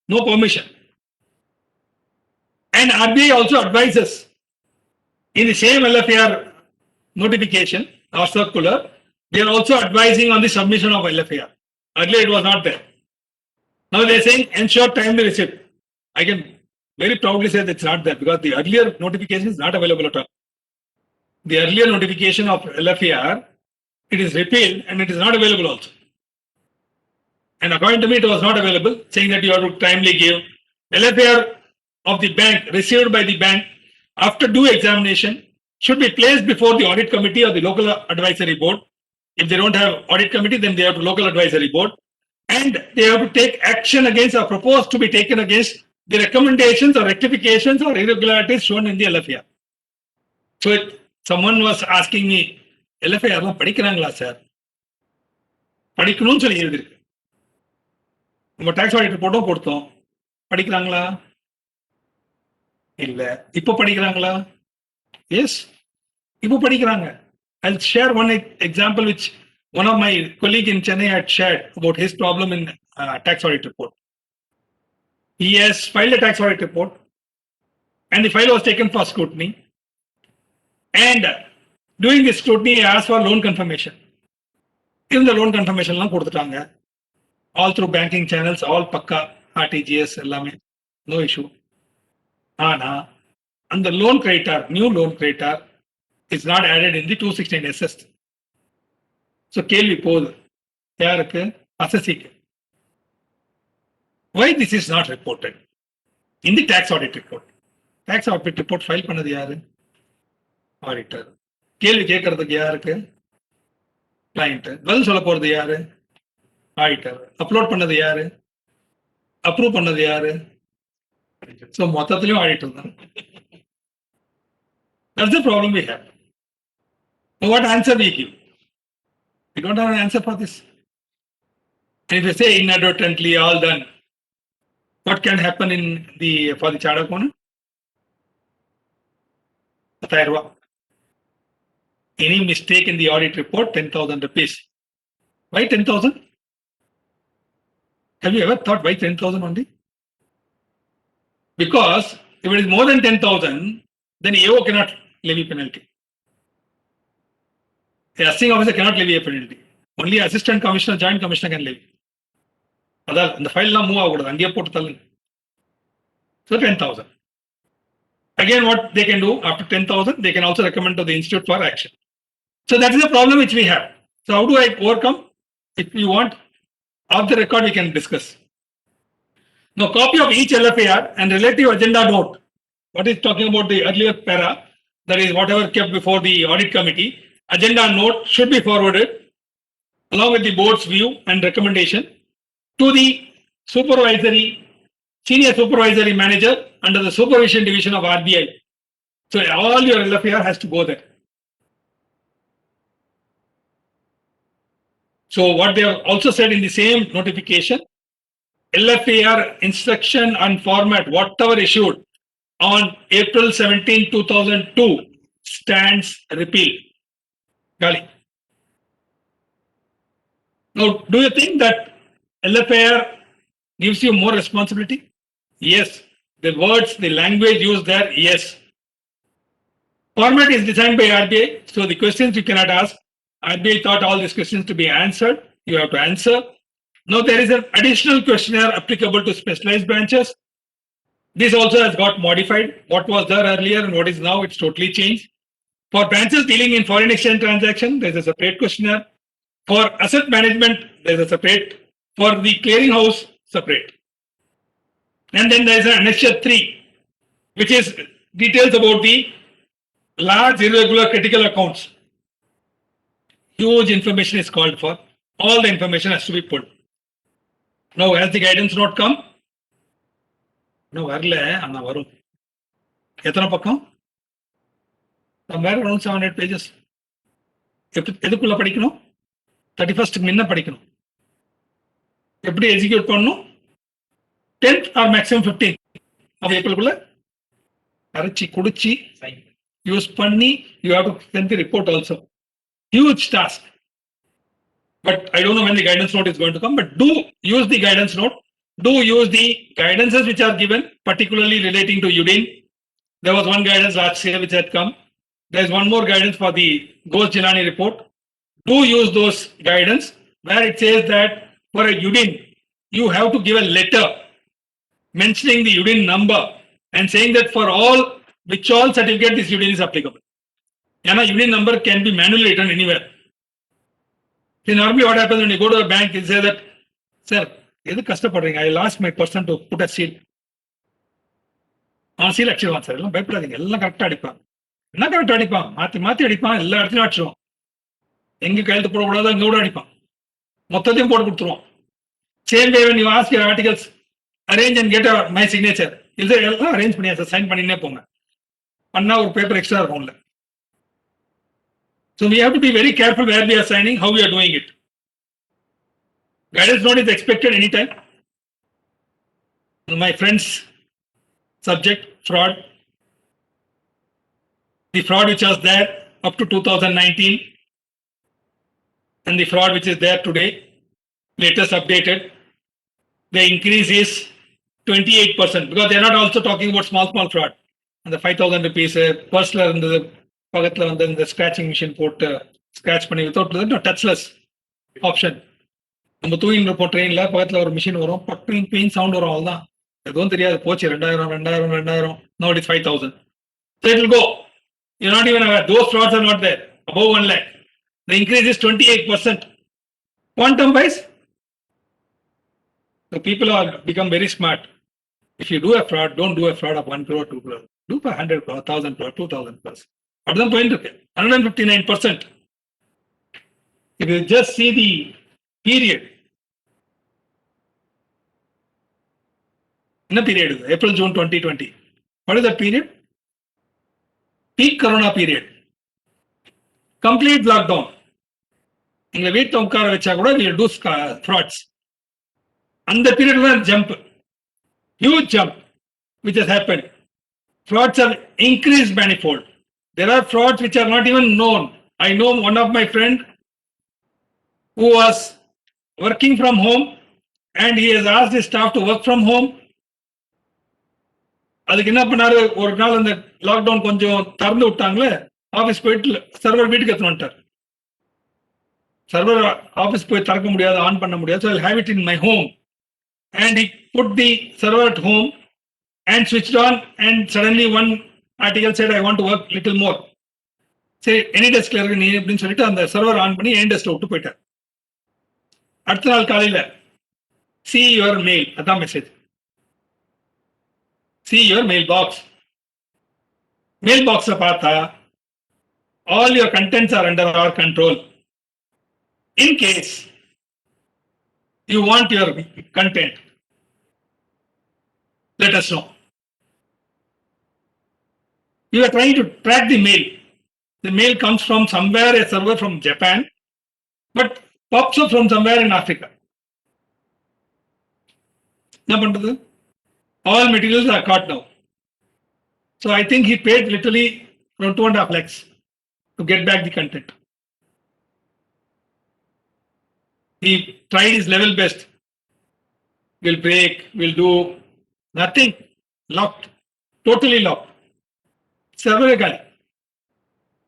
no permission. And RBI also advises in the same LFAR notification or circular, they are also advising on the submission of LFAR. Earlier it was not there. Now they are saying ensure timely receipt. I can very proudly say that it's not there because the earlier notification is not available at all. The earlier notification of LFAR, it is repealed and it is not available also. And according to me, it was not available, saying that you have to timely give LFAR of the bank received by the bank after due examination should be placed before the audit committee or the local advisory board. If they don't have audit committee, then they have to local advisory board, and they have to take action against or propose to be taken against the recommendations or rectifications or irregularities shown in the LFAR. So someone was asking me, LFAR படிக்கிறாங்களா sir? படிக்கணும்னு சொல்லி எழுதிருக்கு. நம்ம tax audit ரிப்போர்ட்டும் கொடுத்தோம். படிக்கிறாங்களா? இல்ல. இப்போ படிக்கிறாங்களா? Yes. இப்போ படிக்கிறாங்க. I'll share one example which one of my colleague in Chennai had shared about his problem in tax audit report. He has filed a tax audit report and the file was taken for scrutiny. And during this scrutiny, he asked for loan confirmation. In the loan confirmation, all through banking channels, all pakka, RTGS, no issue. And the loan creditor, new loan creditor, is not added in the 216 SS. So, கேள்வி போகுது யாருக்கு? assessee. Why this is not reported in the tax audit report? Tax audit report file பண்ணது யாரு? Auditor. கேள்வி கேட்கறதுக்கு யாருக்கு? Client. பதில் சொல்ல போறது யாரு? Auditor. அப்லோட் பண்ணது யாரு? அப்ரூவ் பண்ணது யாரு? So மொத்தத்திலயும் auditor தான். That's the problem we have. So what answer we give? We don't have an answer for this. And if you say inadvertently all done, what can happen in for the chartered accountant? Any mistake in the audit report, 10,000 rupees. Why 10,000? Have you ever thought why 10,000 only? Because if it is more than 10,000, then AO cannot levy penalty. The assessing officer cannot levy a penalty. Only assistant commissioner, joint commissioner can levy. And the file now move. So 10,000. Again, what they can do after 10,000, they can also recommend to the institute for action. So that is the problem which we have. So how do I overcome? If you want, off the record we can discuss. Now, copy of each LFAR and relative agenda note. What is talking about the earlier para? That is whatever kept before the audit committee. Agenda note should be forwarded along with the board's view and recommendation to the senior supervisory manager under the supervision division of RBI. So all your LFAR has to go there. So what they have also said in the same notification, LFAR instruction and format, whatever issued on April 17, 2002 stands repealed. Gali. Now, do you think that LFAR gives you more responsibility? Yes. The words, the language used there, yes. Format is designed by RBI, so the questions you cannot ask. RBI thought all these questions to be answered. You have to answer. Now there is an additional questionnaire applicable to specialized branches. This also has got modified. What was there earlier and what is now, it's totally changed. For branches dealing in foreign exchange transaction, there's a separate questionnaire. For asset management, there's a separate. For the clearinghouse, separate. And then there's an annexure 3, which is details about the large irregular critical accounts, huge information is called for. All the information has to be pulled. Now, has the guidance not come? No, வரல ஆனா வரும். எத்தனை பக்கம்? Somewhere around 700 pages. எதுக்குள்ள படிக்கணும்? 31st முன்ன படிக்கணும். எப்படி எக்ஸிக்யூட் பண்ணணும்? 10th or maximum 15th of April அரைச்சி குடிச்சி யூஸ் பண்ணி you have to send the report also. Huge task. But I don't know when the guidance note is going to come, but do use the guidance note. Do use the guidances which are given, particularly relating to UDIN. There was one guidance last year which had come. There is one more guidance for the Ghosh Jilani report. Do use those guidance where it says that for a UDIN, you have to give a letter mentioning the UDIN number and saying that for which all certificate this UDIN is applicable. Yana UDIN number can be manually written anywhere. See, normally what happens when you go to a bank, you say that, sir, எது கஷ்டப்படுறீங்க? I lost my person to put a seal. அவன் seal அடிச்சிருவான் sir. எல்லாம் பயப்படாதீங்க, எல்லாம் கரெக்டா அடிப்பான். என்ன கரெக்டா அடிப்பான்? மாத்தி மாத்தி அடிப்பான், எல்லா இடத்துலயும் அடிச்சிருவான். எங்க கையெழுத்து போடக்கூடாது அங்க கூட அடிப்பான். மொத்தத்தையும் போட்டு கொடுத்துருவான். Same way when you ask your articles, arrange and get my signature. இது எல்லாம் அரேஞ்ச் பண்ணியா சார், சைன் பண்ணினே போங்க. பண்ணா ஒரு பேப்பர் எக்ஸ்ட்ரா இருக்கும்ல. So we have to be very careful where we are signing, how we are doing it. Guidance note is expected anytime. My friend's subject, fraud. The fraud which was there up to 2019 and the fraud which is there today, latest updated, the increase is 28% because they are not also talking about small fraud. And the 5,000 rupees personal and the பக்கத்தில் வந்து இந்த scratching machine போட்டு scratch பண்ணி without touchless option. நம்ம தூங்கிட்டு இருப்போம் ட்ரெயினில், பக்கத்தில் ஒரு மிஷின் வரும், பக்கிங் பீங் சவுண்ட் வரும், அவ்வளோதான், எதுவும் தெரியாது, போச்சு 2000. Now it is 5,000. So it will go. You're not even aware. Those frauds are not there. Above 1 lakh. The increase is 28%. Quantum wise, the people are become very smart. If you do a fraud, don't do a fraud of 1 crore, 2 crore. Do for 100 crore, 1,000 crore, 2,000 plus. அதுதான் போயிட்டு இருக்கு. 159%. If you just see the period, என்ன period இது? April, June 2020. What is that period? Peak Corona period. Complete lockdown. எங்களை வீட்டை உட்கார வச்சா கூட we will do frauds. அந்த பீரியட் தான் jump, huge jump which has happened. Frauds have increased manifold. There are frauds which are not even known. I know one of my friend who was working from home and he has asked his staff to work from home. அதுக்கு என்ன பண்ணாரு, ஒரு நாள் அந்த lockdown கொஞ்சம் திறந்து விட்டாங்களே, office போயிட்டு server வீட்டுக்கு எடுத்துட்டு வந்துட்டார். சர்வர் ஆபீஸ் போய் திறக்க முடியாது, ஆன் பண்ண முடியாது. So I'll have it in my home. And he put the server at home and switched on, and suddenly one article said I want to work little more. சரி any டெஸ்க்ல இருக்கு நீ அப்படின்னு சொல்லிட்டு அந்த சர்வர் ஆன் பண்ணி என் டெஸ்க்ல விட்டு போயிட்டார். அடுத்த நாள் காலையில see your mail, அதான் message, see your mail box. Mail பாக்ஸை பார்த்தா all your contents are under our control. In case you want your content, let us know. You are trying to track the mail. The mail comes from somewhere, a server from Japan, but pops up from somewhere in Africa. என்ன பண்றது? All materials are caught now. So I think he paid literally around 2.5 lakhs to get back the content. He tried his level best. Will break, will do nothing. Locked, totally locked. Server gali.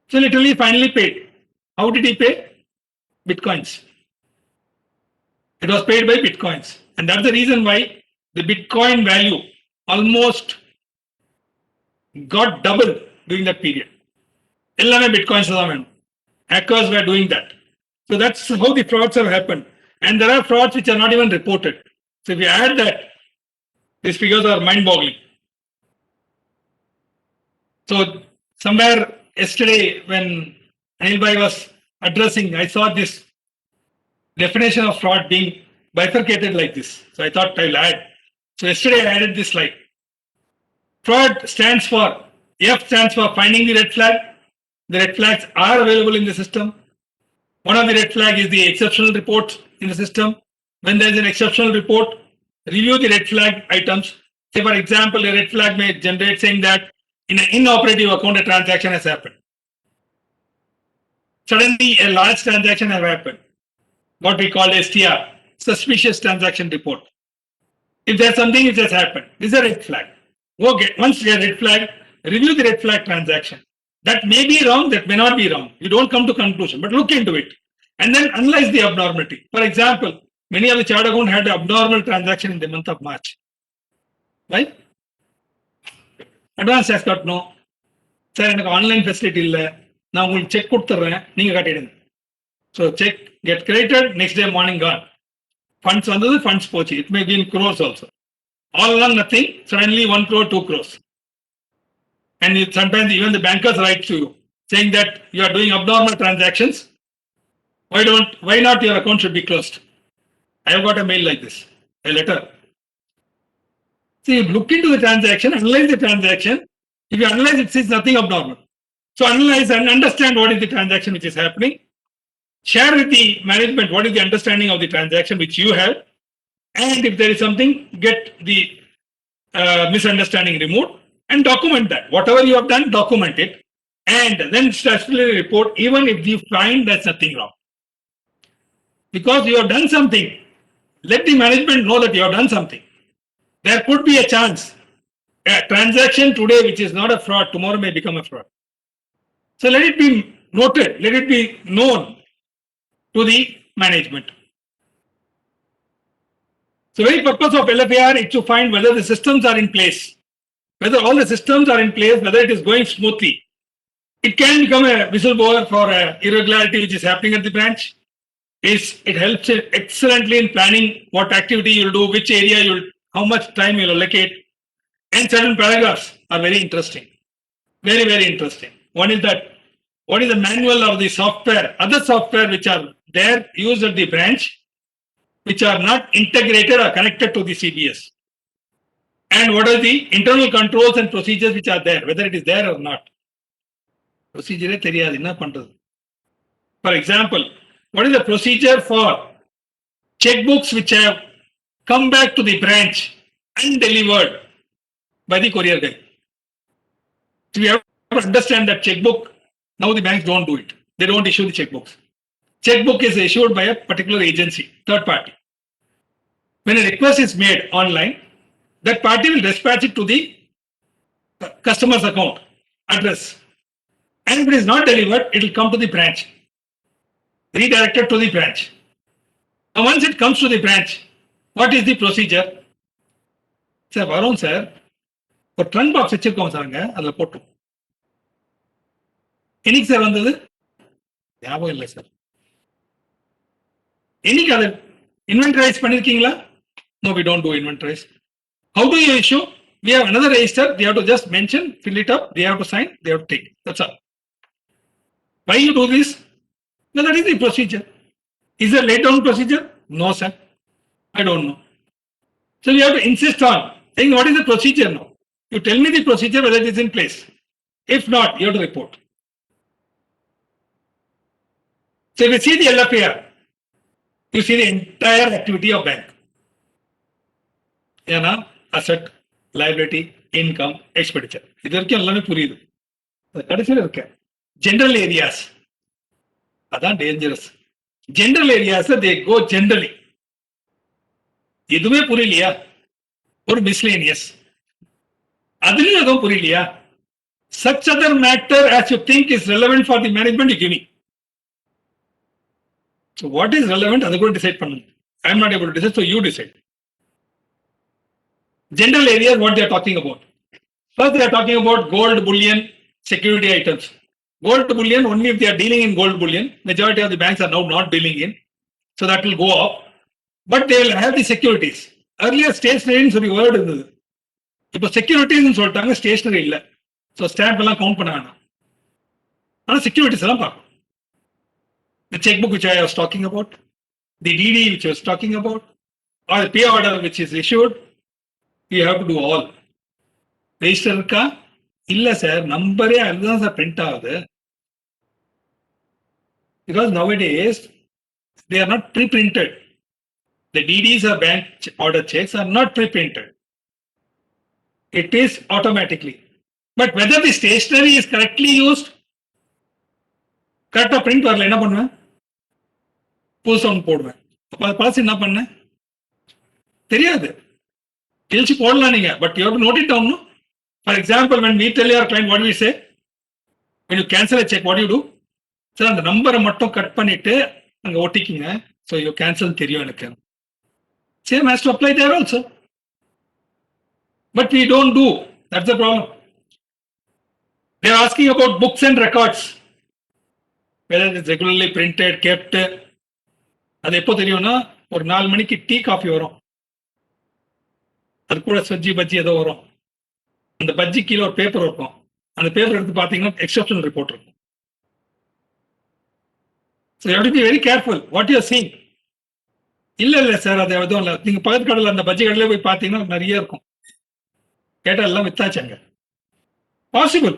So literally finally paid. How did he pay? Bitcoins. It was paid by Bitcoins. And that's the reason why the Bitcoin value almost got double during that period. Ellame Bitcoins தான் வேணும். Hackers were doing that. So that's how the frauds have happened. And there are frauds which are not even reported. So if you add that, these figures are mind-boggling. So somewhere yesterday when Anil Bhai was addressing, I saw this definition of fraud being bifurcated like this. So I thought I'll add. So yesterday I added this slide. Fraud stands for, F stands for finding the red flag. The red flags are available in the system. One of the red flag is the exceptional report in the system. When there is an exceptional report, review the red flag items. Say, for example, a red flag may generate saying that in an inoperative account, a transaction has happened. Suddenly, a large transaction has happened. What we call STR, suspicious transaction report. If there's something which has happened, this is a red flag. Go get, once you get a red flag, review the red flag transaction. That may be wrong, that may not be wrong. You don't come to conclusion, but look into it. And then analyze the abnormality. For example, many of the chartered account had an abnormal transaction in the month of March. Right? Advance has got no. Sir, எனக்கு online facility இல்லை, நான் உங்களுக்கு cheque கொடுத்துட்றேன், நீங்க கட்டிடுங்க. So cheque get created, next day morning gone. Funds வந்தது, funds போச்சு. It may be in crores also. All along nothing, suddenly 1 crore, 2 crores. And sometimes even the bankers write to you saying that you are doing abnormal transactions. Why not your account should be closed? I have got a mail like this, a letter. See, look into the transaction, analyze the transaction. If you analyze it, sees nothing abnormal. So analyze and understand what is the transaction which is happening. Share with the management what is the understanding of the transaction which you have. And if there is something, get the misunderstanding removed and document that. Whatever you have done, document it. And then statutorily report even if you find there's nothing wrong. Because you have done something, let the management know that you have done something. There could be a chance. A transaction today which is not a fraud, tomorrow may become a fraud. So let it be noted, let it be known to the management. So very purpose of LFAR is to find whether the systems are in place, whether all the systems are in place, whether it is going smoothly. It can become a whistleblower for an irregularity which is happening at the branch. It helps excellently in planning what activity you'll do, which area you'll, how much time you'll allocate. And certain paragraphs are very interesting. Very, very interesting. One is that, what is the manual of the software, other software which are there used at the branch, which are not integrated or connected to the CBS. And what are the internal controls and procedures which are there, whether it is there or not. Procedure தெரியாது என்ன பண்றது. For example, what is the procedure for checkbooks which have come back to the branch undelivered by the courier guy? So we have to understand that checkbook, now the banks don't do it. They don't issue the checkbooks. Checkbook is issued by a particular agency, third party. When a request is made online, that party will dispatch it to the customer's account address. And if it is not delivered, it will come to the branch, redirected to the branch. Now once it comes to the branch, what is the procedure? Sir, Varun sir, ஒரு trunk box வச்சிருக்கோம் சாருங்க, அதில் போட்டோம். என்னைக்கு sir வந்தது? ஞாபகம் இல்லை sir. என்னைக்கு அதை inventorize பண்ணிருக்கீங்களா? No, we don't do inventorize. How do you issue? We have another register. They have to just mention, fill it up. They have to sign. They have to take. That's all. Why you do this? No, that is the procedure. Is there laid down procedure? No, sir. I don't know. So you have to insist on saying what is the procedure now. You tell me the procedure whether it is in place. If not, you have to report. So if you see the LFAR, you see the entire activity of bank. ஏன்னா asset, liability, income, expenditure, இது வரைக்கும் எல்லாமே புரியுது. கடைசியில் இருக்க general areas அதான் dangerous. General areas தே கோ generally. எதுவுமே புரியலையா? ஒரு மிஸ்லேனியஸ், அதுலயும் எதுவும் புரியலையா? Such other matter as you think is relevant for the management, you give me. So what is relevant, அதை கூட டிசைட் பண்ணுங்க. I am not able to decide, so you decide. General areas, what they are talking about. First, they are talking about gold bullion security items. Gold bullion, only if they are dealing in gold bullion. Majority of the banks are now not dealing in. So that will go up. But they will have the securities. Earlier, stationery is a word. Now, securities in சொல்லிட்டாங்க, stationery இல்ல. So stamp எல்லாம் count பண்ண வேண்டாம். ஆனால் securities எல்லாம் பார்க்கணும். The checkbook which I was talking about, the DD which I was talking about, or the pay order which is issued, you have to do all. Register இருக்கா? இல்ல sir, நம்பரே அதுதான் சார் பிரிண்ட் ஆகுது. Because nowadays they are not pre-printed. The DDs or bank order checks are not pre-printed. It is automatically. But whether the stationery is correctly used, கரெக்டா print வரல என்ன பண்ணுவேன்? புதுசா ஒன்று போடுவேன். அப்ப அது பழசு என்ன பண்ணேன் தெரியாது. கிழிச்சு போடலாம் நீங்க, but you have to note it down. For example when we tell your client, what do we say? When you cancel a check, what do you do? Sir அந்த நம்பரை மட்டும் கட் பண்ணிட்டு அங்க ஒட்டிக்கிங்க, ஸோ யூ கேன்சல் தெரியும் எனக்கு. Same has to apply there also. But we don't do. That's the problem. They are asking about books and records. Whether it is regularly printed, kept. அது எப்போ தெரியும்னா ஒரு 4 மணிக்கு டீ காஃபி வரும், அது கூட சஜ்ஜி பஜ்ஜி ஏதோ வரும். அந்த பஜ்ஜி கீழே ஒரு பேப்பர் இருக்கும், அந்த பேப்பர் எடுத்து பார்த்தீங்கன்னா எக்ஸப்ஷனல் ரிப்போர்ட் இருக்கும். So you have to be very careful what you are seeing. இல்ல சார் அது எதுவும் இல்லை, நீங்க பக்கத்து கடையில் அந்த பஜ்ஜி கடையில போய் பார்த்தீங்கன்னா நிறைய இருக்கும், கேட்டால் எல்லாம் வித்தாச்சாங்க. Possible.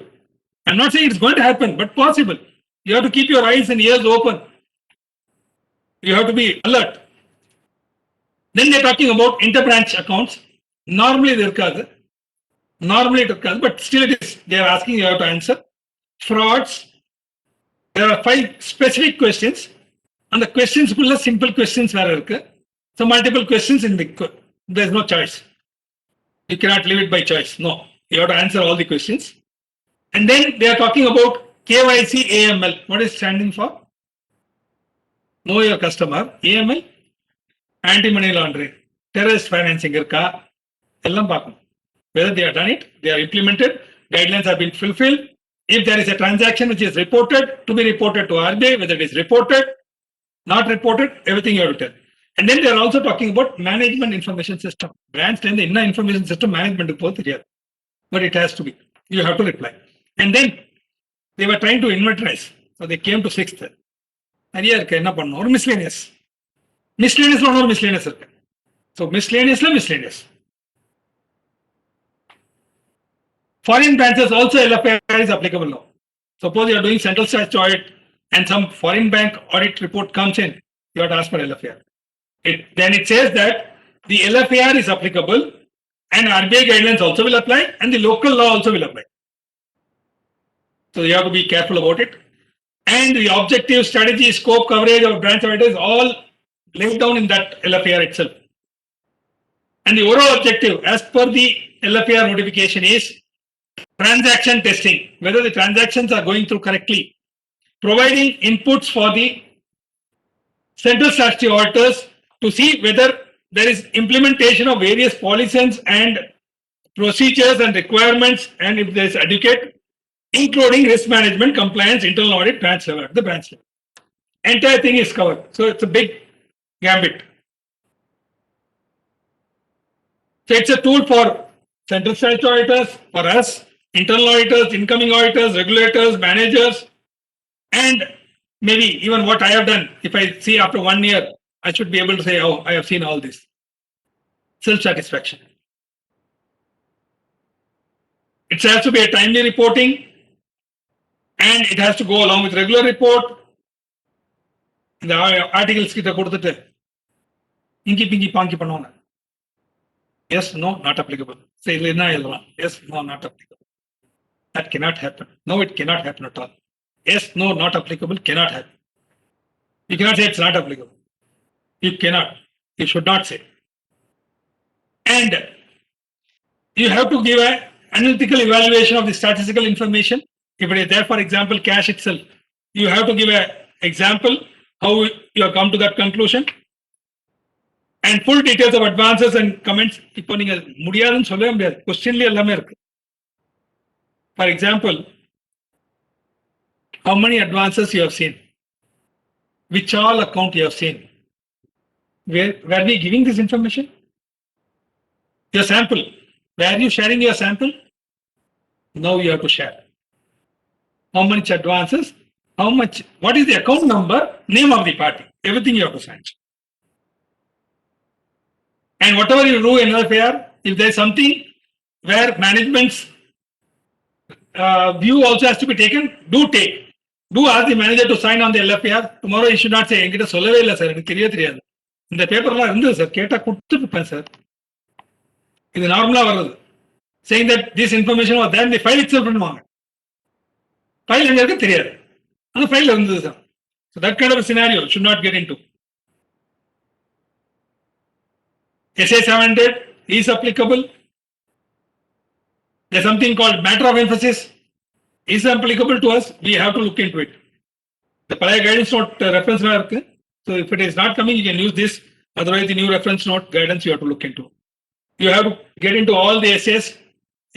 I'm not saying it's going to happen, but possible. You have to keep your eyes and ears open. You have to be alert. Then they're talking about interbranch accounts. Normally it irukadu, but still it is. They are asking, you have to answer. Frauds. There are 5 specific questions, and the questions kulla simple questions vera irukku. So multiple questions in the, there is no choice. You cannot leave it by choice. No, you have to answer all the questions. And then they are talking about KYC AML. What is standing for? Know your customer. AML, anti-money laundering, terrorist financing irka, ellam paakkum. Whether they have done it, they are implemented, guidelines have been fulfilled. If there is a transaction which is reported, to be reported to RBI, whether it is reported, not reported, everything you have to tell. And then they are also talking about management information system. Branch and the inner information system management both here, but it has to be. You have to reply. And then they were trying to inventarize, so they came to 6th. நிறைய இருக்கு, என்ன பண்ணணும்? ஒரு miscellaneous ஒரு miscellaneous இருக்கு. So miscellaneous. Foreign branches also LFIR is applicable now. Suppose you are doing central statutory audit and some foreign bank audit report comes in, you have to ask for LFIR. Then it says that the LFIR is applicable and RBI guidelines also will apply and the local law also will apply. So you have to be careful about it. And the objective, strategy, scope, coverage of branch audit is all laid down in that LFIR itself. And the overall objective as per the LFIR notification is transaction testing, whether the transactions are going through correctly, providing inputs for the central statutory auditors to see whether there is implementation of various policies and procedures and requirements, and if there is adequate, including risk management, compliance, internal audit, branch level, the branch level. Entire thing is covered. So it's a big gambit. So it's a tool for central statutory auditors, for us, internal auditors, incoming auditors, regulators, managers, and maybe even what I have done. If I see after 1 year, I should be able to say, oh, I have seen all this. Self-satisfaction. It has to be a timely reporting, and it has to go along with regular report. The articles kita kodutittu inki pinki panki பண்ணுவாங்க. Yes, no, not applicable. Say idla enna ellam. Yes, no, not applicable. That cannot happen. No, it cannot happen at all. Yes, no, not applicable, cannot happen. You cannot say it's not applicable. You cannot. You should not say. And you have to give an analytical evaluation of the statistical information. If it is there, for example, cash itself, you have to give an example how you have come to that conclusion. And full details of advances and comments. இப்போ நீங்க முடியாதுன்னு சொல்லவே முடியாது, கொஸ்டின்ல எல்லாமே இருக்கு. For example, how many advances you have seen, which all account you have seen, were we giving this information? Your sample, were you sharing your sample? Now you have to share. how much advances, how much, what is the account number, name of the party, everything you have to sign. And whatever you do in LFAR, if there is something where management's view also has to be taken, do take. Do ask the manager to sign on the LFAR. Tomorrow you should not say, என்கிட்ட சொல்லவே இல்லை sir, எனக்கு தெரியாது. இந்த பேப்பர்லாம் இருந்தது sir, கேட்டா கொடுத்துருப்பேன் சார். இது நார்மலா வருது. Saying that this information was there in the file itself பண்ணுவாங்க. ஃபைல் எங்க இருக்கு தெரியாது. அந்த ஃபைல் இருந்தது sir. So that kind of a scenario should not get into. SA 700 is applicable. There's something called matter of emphasis is applicable to us. We have to look into it. The prior guidance note reference இருக்கு. So if it is not coming, you can use this. Otherwise, the new reference note guidance you have to look into. You have to get into all the essays.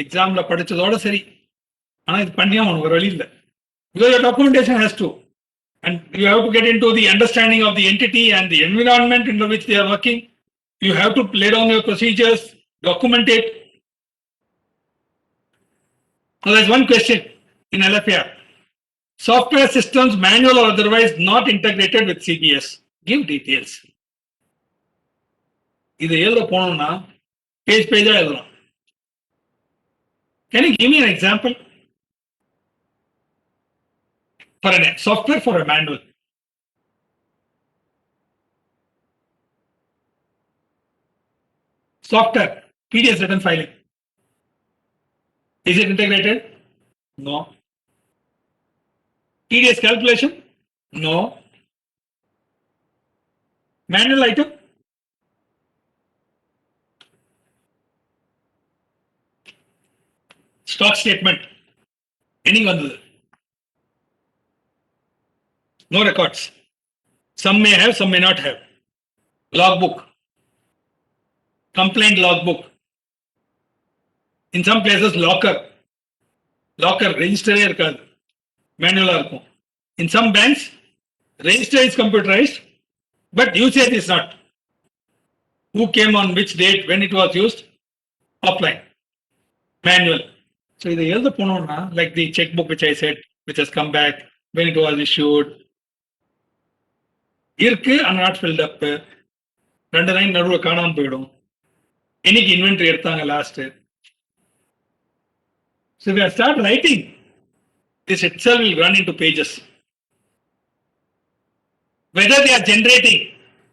Examல படிச்சதோட சரி. ஆனா இது பண்ணியா உனக்கு வழி இல்லை. Because your documentation has to. And you have to get into the understanding of the entity and the environment into which they are working. You have to lay down your procedures, document it. Now there's one question in LFAR. Software systems, manual or otherwise, not integrated with CBS. Give details. இது எழுத போனோம்னா பேஜா எழுதலாம். Can you give me an example? For a software for a manual. Software, PDS written filing. Is it integrated? No. TDS calculation? No. Manual item? Stock statement. Any one of them. No records. Some may have, some may not have. Logbook. Complaint logbook. In some places, locker. Locker, register irukadu. Manual இருக்கும். In some banks, register is computerized, but usage is not. Who came on which date, when it was used? Offline. Manual. So இதை எழுத போனோம்னா, like the checkbook which I said, which has come back, when it was issued. இருக்கு, and not filled up. 2 line நடுவில் காணாம போயிடும். என்னைக்கு inventory எடுத்தாங்க last. So if I start writing, this itself will run into pages. Whether they are generating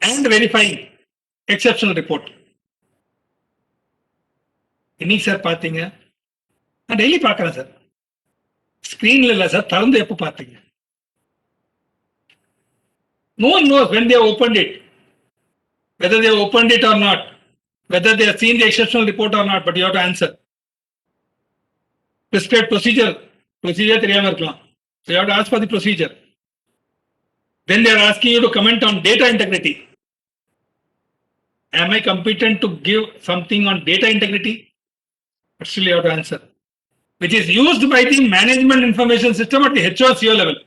and verifying exceptional report. இன்னைக்கு sir பார்த்தீங்க, நான் daily பார்க்குறேன் சார். ஸ்கிரீன்ல இல்லை சார், திறந்து எப்போ பார்த்தீங்க? No one knows when they have opened it, whether they have opened it or not, whether they have seen the exceptional report or not, but you have to answer. Prescribed procedure தெரியாம இருக்கலாம். So you have to ask for the procedure. Then they are asking you to comment on data integrity. Am I competent to give something on data integrity? But still you have to answer. Which is used by the management information system at the HOCO level.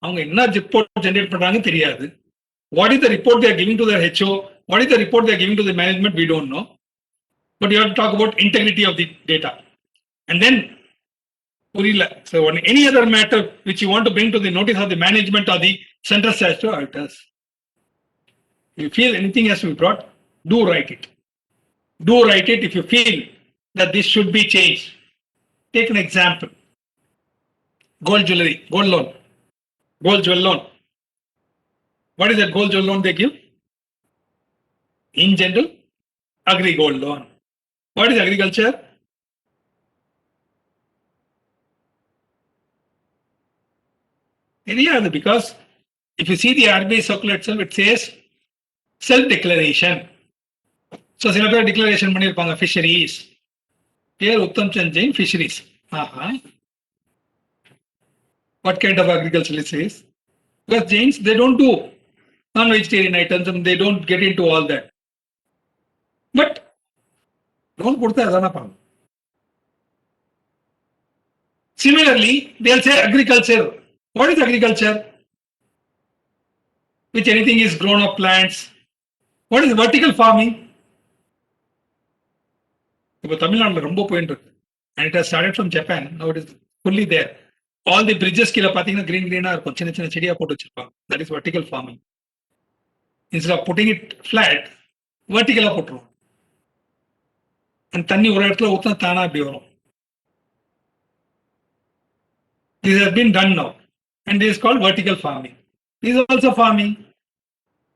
அவங்க என்ன report generate பண்றாங்க தெரியாது. What is the report they are giving to their HO? What is the report they are giving to the management? We don't know. But you have to talk about integrity of the data. And then புரியல. So on any other matter which you want to bring to the notice of the management or the central statutory auditors, if you feel anything has to be brought, do write it. Do write it if you feel that this should be changed. Take an example. Gold jewelry, gold loan, gold jewel loan. What is that gold jewel loan they give? In general, agri gold loan. What is agriculture? Because if you see the RBI circular itself, it says self-declaration. So, சில பேர் declaration பண்ணியிருப்பாங்க fisheries. பேர் Uttam Chand Jain fisheries. What kind of agriculture it says? Because Jains, they don't do non-vegetarian items and they don't get into all that. But, loan கொடுத்தா அதான பண்ணணும். Similarly, they'll say agriculture. What is agriculture? Which anything is grown up plants. What is vertical farming? இப்போ தமிழ்நாட்டில் ரொம்ப போயிட்டு இருக்கு. And it has started from Japan. Now it is fully there. All the bridges கீழ பாத்தீங்கன்னா greenஆ இருக்கும், சின்ன சின்ன செடியா போட்டு வச்சிருப்பாங்க. That is vertical farming. Instead of putting it flat, vertically போட்டுருவோம். And தண்ணி ஒரு இடத்துல ஊத்தினா தானா அப்படி வரும். This has been done now, and this is called vertical farming. This is also farming.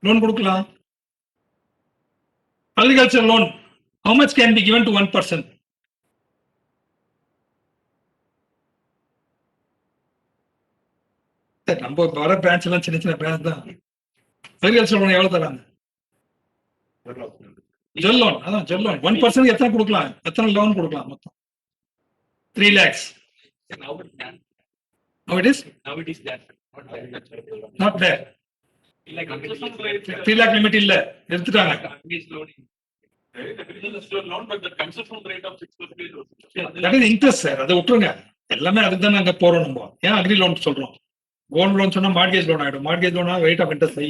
Loan கொடுக்கலாம். Agriculture loan, how much can be given to one person? நம்ம வர பிரான்ச் எல்லாம் சின்ன சின்ன பிரான்ச் தான். அக்ரிகல்ச்சர் லோன் எவ்வளவு தராங்க? ஜெல் லோன், அதான் ஜெல் லோன். 1% எத்தனை கொடுக்கலாம்? எத்தனை லோன் கொடுக்கலாம் மொத்தம்? 3 lakhs. How it is? Now it is there. Not there. 3 lakh limit இல்ல, எடுத்துட்டாங்க. That is interest sir. அதை விட்டுருங்க. எல்லாமே அதுக்கு தான் நாங்க போறோம். நம்ம ஏன் அக்ரி லோன் சொல்றோம்? கோல்ட் லோன் சொன்னா மார்கேஜ் லோன் ஆயிடும். மார்கேஜ் லோனா rate of interest high.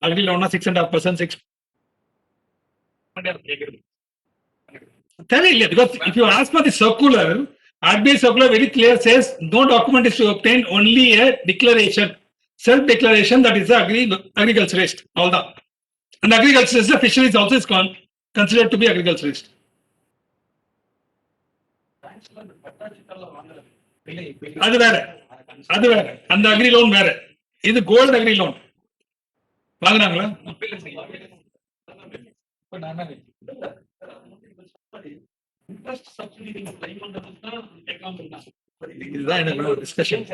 Agri லோன்னா 6.5%, 6. தேவையில்லை. Because if you ask for the circular, RBI circular very clear says no document is to obtain, only a declaration, self declaration, that is the agriculturist. All that. And agriculturist, the fisheries also is considered to be agriculturist. அது வேற, அது வேற. அந்த agri loan வேற. இது gold agri loan. வாங்குறாங்களா? இதுதான் என்ன discussion.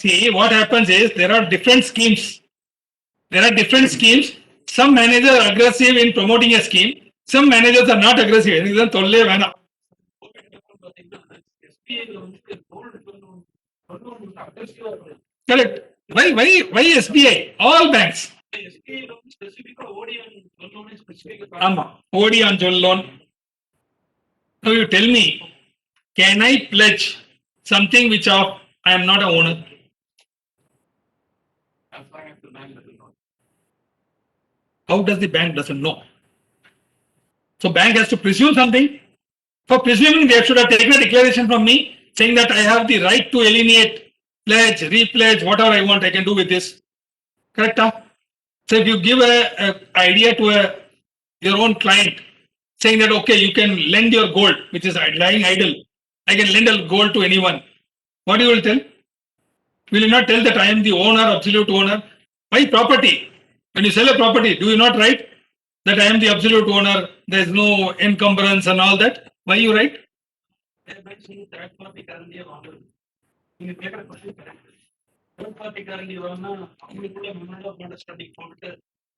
See, what happens is there are different schemes. There are different schemes. Some managers are aggressive in promoting a scheme. Some managers are not aggressive. இதுதான் தொல்லே வேணாம். Correct. Why SBI? All banks. ஆமா, OD on Jewel loan. Now you tell me, can I pledge something which I am not a owner? How does the bank doesn't know? So bank has to presume something. For presuming, they should have taken a declaration from me saying that I have the right to alienate, pledge, repledge, whatever I want, I can do with this. Correct? So if you give a idea to your own client saying that, okay, you can lend your gold, which is lying idle. I can lend a gold to anyone. What you will tell? Will you not tell that I am the owner, absolute owner? Why property? When you sell a property, do you not write that I am the absolute owner? There is no encumbrance and all that. Why you write? Third party guarantee வரனா அவங்களுக்குள்ள memorandum of understanding போட்டு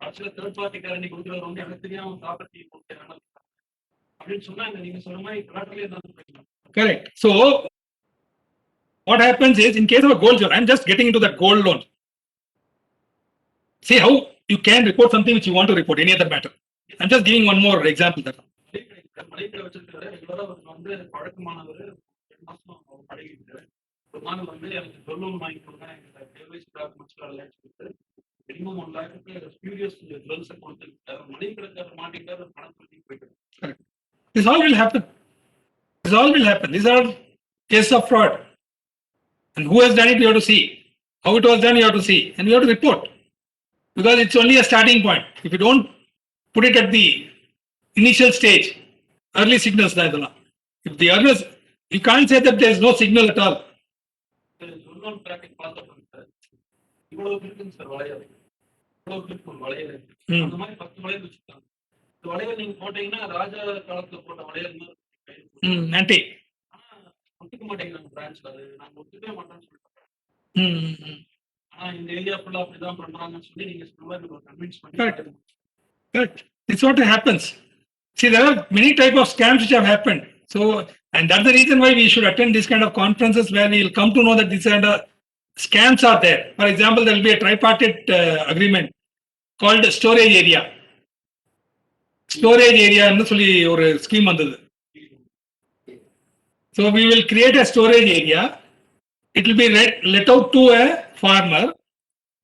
ஆக்சுவலா third party guarantee கொடுக்குறவர் வந்து எனக்கு தெரியாம property போட்டாங்க அப்படின்னு சொன்னாங்க. நீங்க சொன்ன மாதிரி பிளாட்லயே தான் போயிடலாம். Correct. So what happens is, in case of a gold loan, I'm just getting into that gold loan. See how you can report something which you want to report, any other matter. I'm just giving one more example. That மலைப்பில் வச்சிருக்காரு ரெகுலரா வந்து பழக்கமானவர் 2 மாசம் பழகிட்டு ஒரு மாதம் வந்து எனக்கு jewel வாங்கி கொடுங்க, எனக்கு கேவைசி டாக்குமெண்ட்ஸ் எல்லாம் கொடுத்து மினிமம் 1 லேக்கு ஸ்பியூரியஸ் ஜுவல்ஸை கொடுத்துருக்காரு. மலைப்பில் மாட்டிக்கிட்டாரு, பணம் கொடுத்து போயிட்டு. This all will happen. This all will happen. These are cases of fraud. And who has done it, you have to see. How it was done, you have to see. And you have to report. Because it's only a starting point. If you don't put it at the initial stage, early signals, if the others, you can't say that there is no signal at all. இவ்வளவு இருக்குங்க sir வளையல், இவ்வளவு இருக்கு வளையல். அந்த மாதிரி 10 வளையல் வச்சுருக்காங்க. இந்த வளையல் நீங்க போட்டீங்கன்னா ராஜா காலத்துல போட்ட வளையல் ஆன்டி ஒத்துக்க மாட்டேங்கிறாங்க பிரான்ச்ல. அது நாங்க ஒத்துக்கவே மாட்டோம்னு சொல்லிட்டு, ஆனா இந்த ஏரியா ஃபுல்லா அப்படிதான் பண்றாங்கன்னு சொல்லி நீங்க சொல்ல கன்வின்ஸ் பண்ணி. Correct. It's what happens. See, there are many type of scams which have happened. So, and that's the reason why we should attend this kind of conferences where we will come to know that these kind of scams are there. For example, there will be a tripartite agreement called storage area. Storage area anu solli or scheme vandadu. So we will create a storage area. It will be let out to a farmer.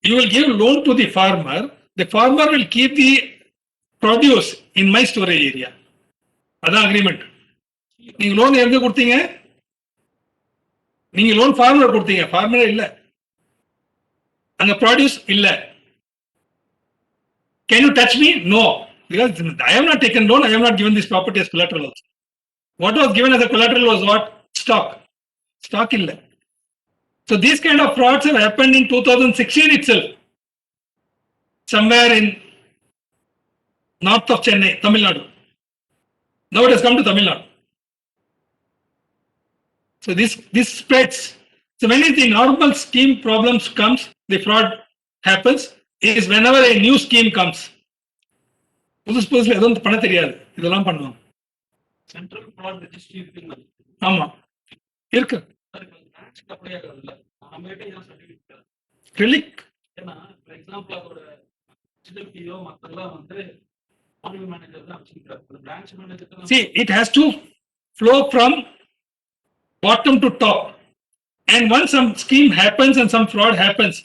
You will give loan to the farmer. The farmer will keep the produce in my storage area. That's agreement. நீங்க loan எங்க கொடுத்தீங்க? நீங்க loan formula கொடுத்தீங்க, formula இல்ல, அங்க produce இல்ல. Can you touch me? No, because I have not taken loan. I have not given this property as collateral also. What was given as a collateral was what? Stock. Stock illa. So these kind of frauds have happened in 2016 itself. Somewhere in north of Chennai, Tamil Nadu. Now it has come to Tamil Nadu. So this spreads. So when the normal scheme problems comes, the fraud happens is whenever a new scheme comes. புதுசுல எதுவும் பண்ண தெரியாது, இதெல்லாம் பண்ணுவாங்க. Central fraud registry இருக்குங்க. ஆமா இருக்கு. அப்படியே இல்ல, நம்மகிட்ட ஏன் சர்டிஃபிகேட் ரிலிக் ஏன்னா ஃபார் எக்ஸாம்பிள் அதோட ஹெச்டிஎஃப்ஓ மத்தெல்லாம் வந்து மாநில மேனேஜர் தான் வச்சிருக்காரு. Branch manager see it has to flow from bottom to top, and once some scheme happens and some fraud happens,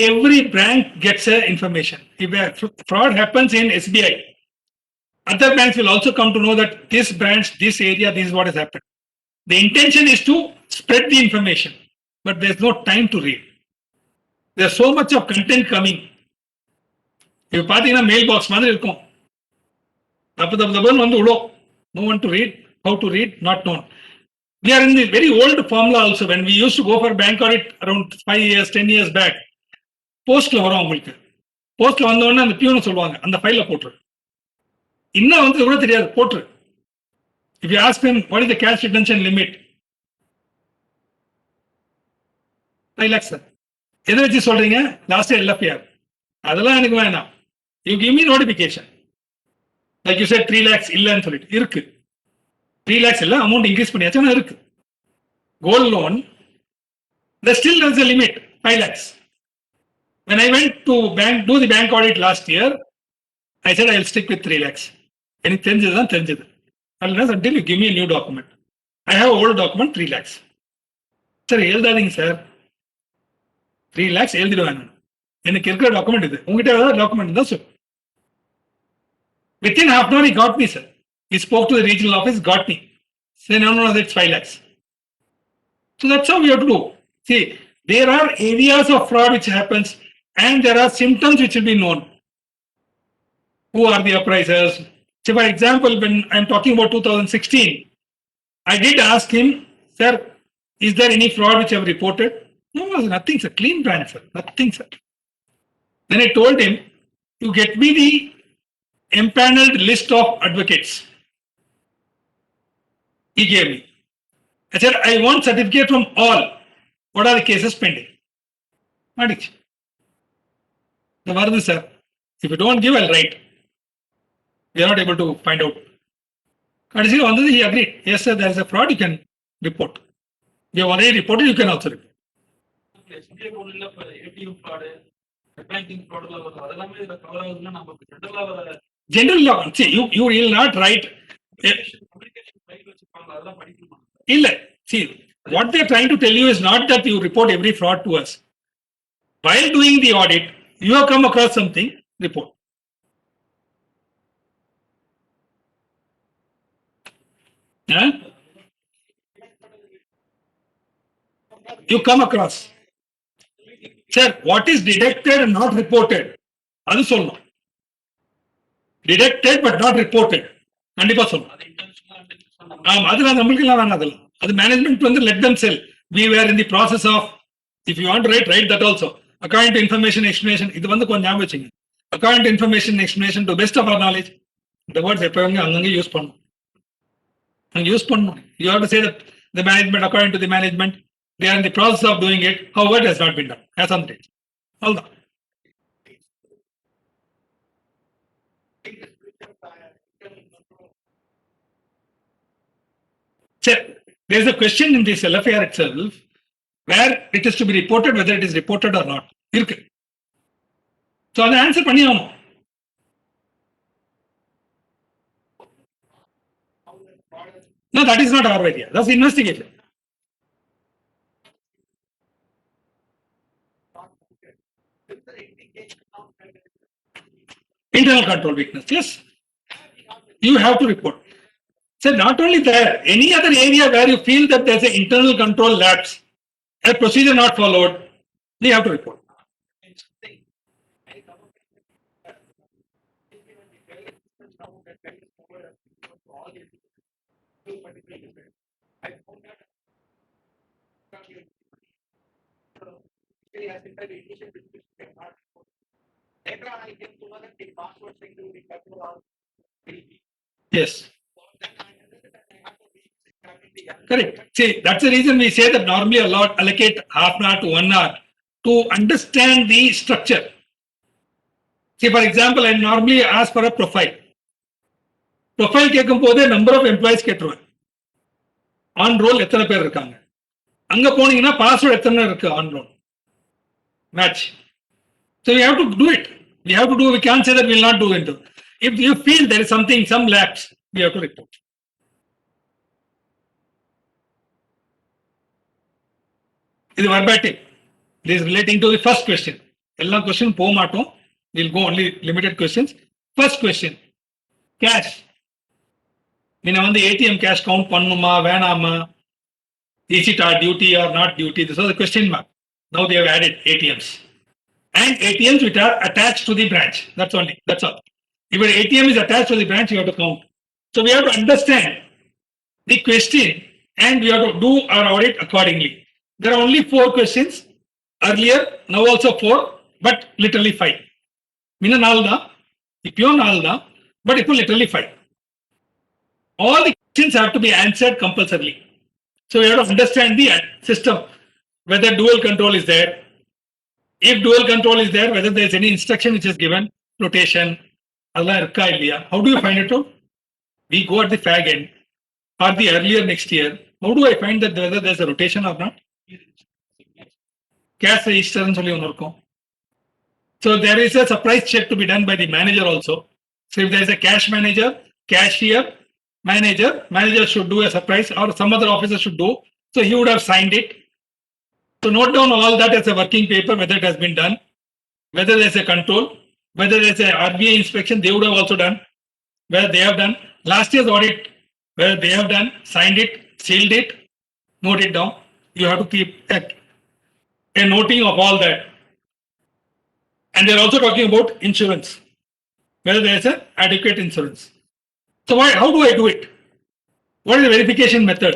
every branch gets a information. If a fraud happens in SBI, other banks will also come to know that this branch, this area, this is what has happened. The intention is to spread the information, but there's no time to read. There's so much of content coming. If பாத்தீங்கன்னா mail box மாதிரி இருக்கும், தப்பு வந்து உள்ள, no one to read, how to read, not known. We are in the very old formula also. When we used to go for bank audit around 5 years, 10 years back, போஸ்ட்ல வரும் உங்களுக்கு. போஸ்ட்ல வந்த உடனே அந்த பியூனை சொல்லுவாங்க, அந்த ஃபைல போட்டுரு. இன்னும் வந்து கூட தெரியாது, போட்டுரு. If you ask them what is the cash retention limit, 5 lakhs sir. எதை வச்சு சொல்றீங்க? Last year LFR. அதெல்லாம் எனக்கு வேணாம். You give me notification. Like you said 3 lakhs இல்லன்னு சொல்லிட்டு இருக்கு. 3 lakhs இல்ல, அமௌண்ட் இன்க்ரீஸ் பண்ணியாச்சுன்னா இருக்கு. Gold loan, there still is a limit, 5 lakhs. When I went to do the bank audit last year, I said I will stick with 3 lakhs. எனக்கு தெரிஞ்சதுதான் தெரிஞ்சது. Until you give me a new document. I have an old document, 3 lakhs. Sir, எழுதாதீங்க sir, 3 lakhs எழுதிடுவாங்க. எனக்கு இருக்கிற document இது, உங்ககிட்ட ஏதாவது document தான் sir. Within half an hour he got me, sir. He spoke to the regional office, got me. Say no, that's 5 lakhs. So that's how we have to do. See, there are areas of fraud which happens, and there are symptoms which will be known. Who are the appraisers? So for example, when I'm talking about 2016, I did ask him, sir, is there any fraud which I have reported? No, nothing, sir. Clean branch, sir. Nothing, sir. Then I told him, you get me the empaneled list of advocates. He gave me. I said, I want certificate from all. What are the cases pending? Madich. The Vardu, sir. If you don't give, I'll write. We are not able to find out. He agreed. Yes, sir, there is a fraud, you can report. We have already reported, you can also report. General law, see, you will not write. See, what they are trying to tell you is not that you report every fraud to us. While doing the audit, you have come across something, report. Huh? You come across. Sir, what is detected and not reported? அது சொல்லணும். Detected but not reported. கண்டிப்பா சொல்லணும். ஆமா, அதெல்லாம் நம்மளுக்கு எல்லாம் வேணாம். அதெல்லாம் அது மேனேஜ்மெண்ட் வந்து let them sell. We were in the process of, if you want to write that also. According to information explanation, இது வந்து கொஞ்சம் ஞாபகம் வச்சுங்க. According to information explanation to best of our knowledge. The words எப்பவுமே அங்கங்க use பண்ணணும். Use பண்ணணும். You have to say that the management, according to the management, they are in the process of doing it. However, it has not been done. As on date. All that. So, there is a question in this LFR itself where it is to be reported, whether it is reported or not. So, the answer பண்ணி ஆகணும். No, that is not our area. That's investigation. Internal control weakness, yes. You have to report. So not only there, any other area where you feel that there's an internal control lapse, a procedure not followed, you have to report. Yes. Correct. See, that's the reason we say that normally allocate half an hour to 1 hour to understand the structure. See, for example, I normally ask for a profile. Profile கேட்கும் போது number of employees கேட்டுருவேன். On roll எத்தனை பேர் இருக்காங்க. அங்க போனீங்கன்னா password எத்தனை இருக்கு on roll. Match. So we have to do it. We have to do. We can't say that we will not do it. If you feel there is something, some lapse, we have to report. இது verbatim. This is relating to the first question. எல்லா question போக மாட்டோம். We'll go only limited questions. First question. Cash. முன்ன வந்து ATM cash count பண்ணுமா வேணாமா? Is it our duty or not duty? This was the question mark. Now they have added ATMs. And ATMs which are attached to the branch. That's only. That's all. If an ATM is attached to the branch, you have to count. So we have to understand the question and we have to do our audit accordingly. There are only 4 questions. Earlier, now also 4, but literally 5. Minna 4 da, ippo 4 da, but ippo literally 5. All the questions have to be answered compulsorily. So we have to understand the system, whether dual control is there. If dual control is there, whether there is any instruction which is given, rotation, how do you find it out? We go at the fag end or the earlier next year. How do I find that whether there is a rotation or not? Cash register and சொல்லி ஒன்று இருக்கும். So there is a surprise check to be done by the manager also. So if there is a cash manager, cashier, manager should do a surprise or some other officer should do. So he would have signed it. So note down all that as a working paper, whether it has been done, whether there is a control, whether there is a RBI inspection, they would have also done, where they have done. Last year's audit, where they have done, signed it, sealed it, note it down. You have to keep a noting of all that. And they're also talking about insurance, whether there is an adequate insurance. So how do I do it? What is the verification method?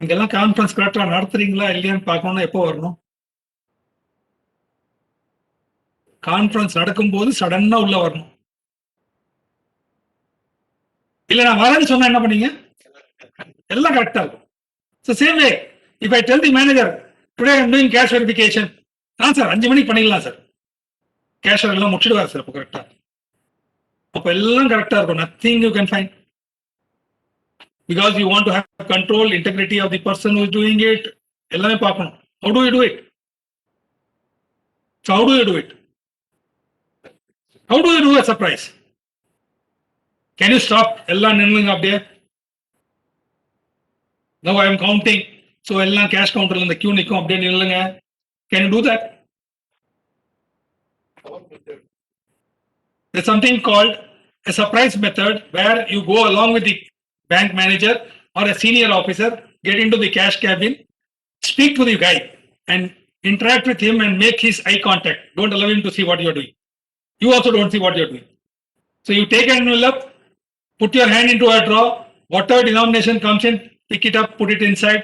இங்கெல்லாம் conference கரெக்டா நடத்துறீங்களா இல்லையான்னு பார்க்கணும்னா எப்போ வரணும்? Conference நடக்கும்போது சடனா உள்ள வரணும். இல்ல நான் வரேன்னு சொன்னா என்ன பண்ணீங்க? எல்லாம் கரெக்டா இருக்கும். So same way, if I tell the manager, today I am doing cash verification, sir 5 மணிக்கு பண்ணிடலாம் சார். கேஷர் எல்லாம் முடிச்சிடுவார் சார் அப்போ கரெக்டா. அப்போ எல்லாம் கரெக்டா இருக்கும். Nothing you can find. Because you want to have control, integrity of the person who is doing it. எல்லாமே பார்க்கணும். How do you do it? So how do you do it? How do you do a surprise? Can you stop? எல்லாம் நின்னுங்க அப்படியே. Now I am counting. So எல்லாம் cash counterல இந்த queue நிக்கும் அப்படியே நில்லுங்க. Can you do that? There's something called a surprise method where you go along with the bank manager or a senior officer, get into the cash cabin, speak to the guy and interact with him and make his eye contact. Don't allow him to see what you're doing. You also don't see what you're doing. So you take an envelope, put your hand into a drawer, whatever denomination comes in, pick it up, put it inside,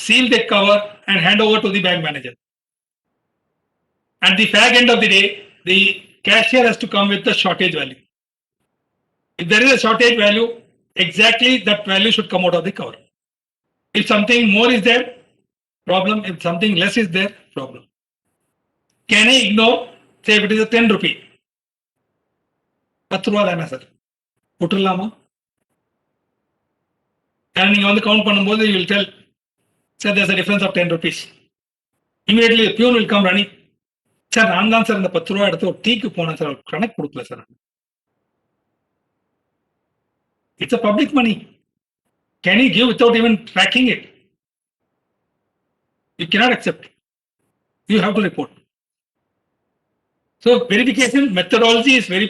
seal the cover and hand over to the bank manager. At the fag end of the day, the cashier has to come with the shortage value. If there is a shortage value, exactly that value should come out of the cover. If something more is there, problem. If something less is there, problem. Can I ignore? Say if it is a 10 rupee. 10 ரூபா தானே sir விட்டுலாமா? And நீங்க வந்து count பண்ணும்போது you will tell, sir, there's a difference of 10 rupees. Immediately the peon will come running. Sir நான் தான் sir இந்த 10 ரூபா எடுத்து ஒரு டீக்கு போனேன் சார், கணக்கு கொடுக்கல sir. It's a public money. Can you give without even tracking it? You cannot accept. You have to report. So verification methodology is very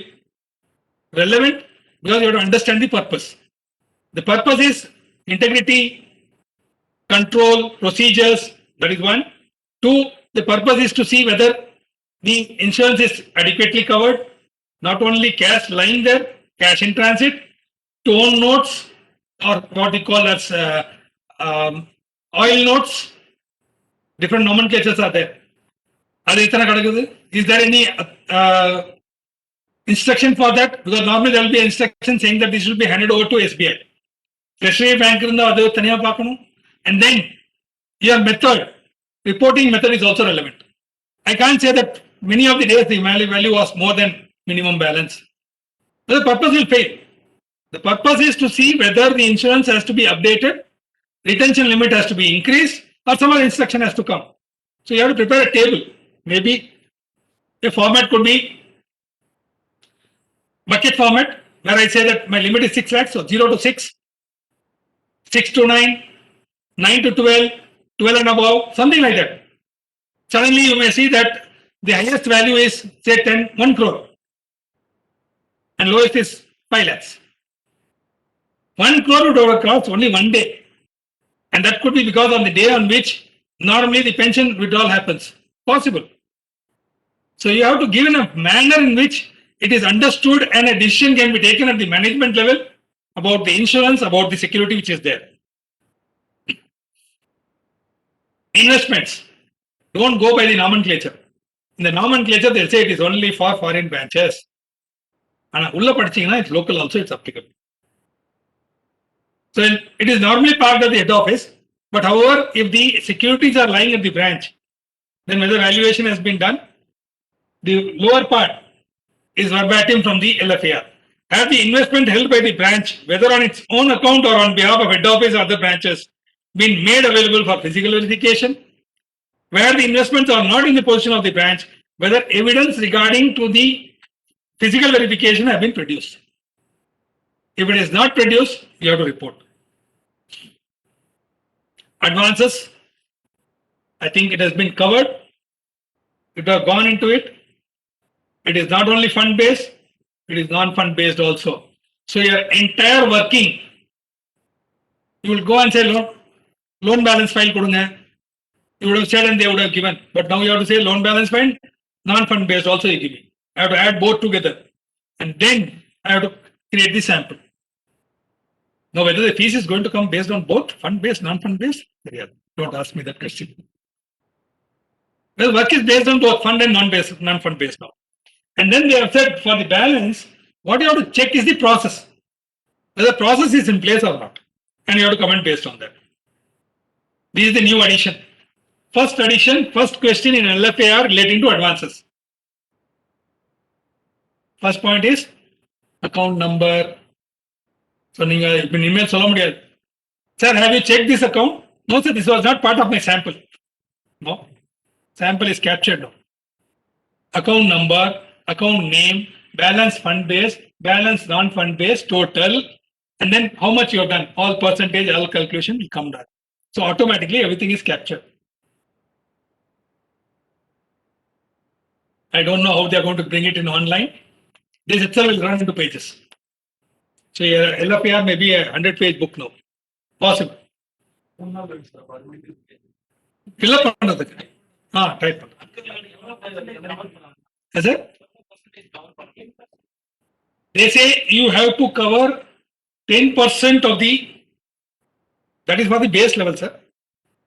relevant, Because you have to understand the purpose. The purpose is integrity, control, procedures. That is one. Two, the purpose is to see whether the insurance is adequately covered. Not only cash lying there, cash in transit, to own notes, or what we call as oil notes. Different nomenclatures are there. Is there any instruction for that? Because normally there will be an instruction saying that this will be handed over to SBI. Treasury Bank and then your method, reporting method is also relevant. I can't say that many of the days the value was more than minimum balance. But the purpose will fail. The purpose is to see whether the insurance has to be updated, retention limit has to be increased, or some other instruction has to come. So you have to prepare a table. Maybe a format could be bucket format, where I say that my limit is 6 lakhs, so 0 to 6, 6 to 9, 9 to 12, 12 and above, something like that. Suddenly you may see that the highest value is say 1 crore and lowest is 5 lakhs. 1 crore would overcross only one day, and that could be because on the day on which normally the pension withdrawal happens. Possible. So you have to give in a manner in which it is understood and a decision can be taken at the management level about the insurance, about the security which is there. Investments. Don't go by the nomenclature. In the nomenclature, they'll say it is only for foreign branches. And it's local also, it's applicable. So it is normally parked at the head office, but however, if the securities are lying at the branch, then whether valuation has been done, the lower part is verbatim from the LFAR. Have the investment held by the branch, whether on its own account or on behalf of head office or other branches, been made available for physical verification? Where the investments are not in the possession of the branch, whether evidence regarding to the physical verification have been produced. If it is not produced, you have to report. Advances, I think it has been covered. It has gone into it. It is not only fund based, it is non-fund based also. So your entire working, you will go and say loan balance file kudunga. You would have said and they would have given, but now you have to say loan balance file, non-fund based also you give me. I have to add both together, and then I have to create the sample. Now whether the fees is going to come based on both fund based, non-fund based, don't ask me that question. Well, work is based on both fund and non-fund based now. And then they have said for the balance, what you have to check is the process, whether the process is in place or not, and you have to comment based on that. This is the new addition. First addition, first question in LFAR relating to advances. First point is account number. So, email sir, have you checked this account? No, sir, this was not part of my sample. No, sample is captured now. Account number, account name, balance fund based, balance non-fund based, total, and then how much you have done. All percentage, all calculation will come down. So automatically everything is captured. I don't know how they are going to bring it in online. This itself will run into pages. So your LFAR may be a 100-page book now. Possible. Fill up on the type. Is it? They say you have to cover 10% of the, that is for the base level, sir.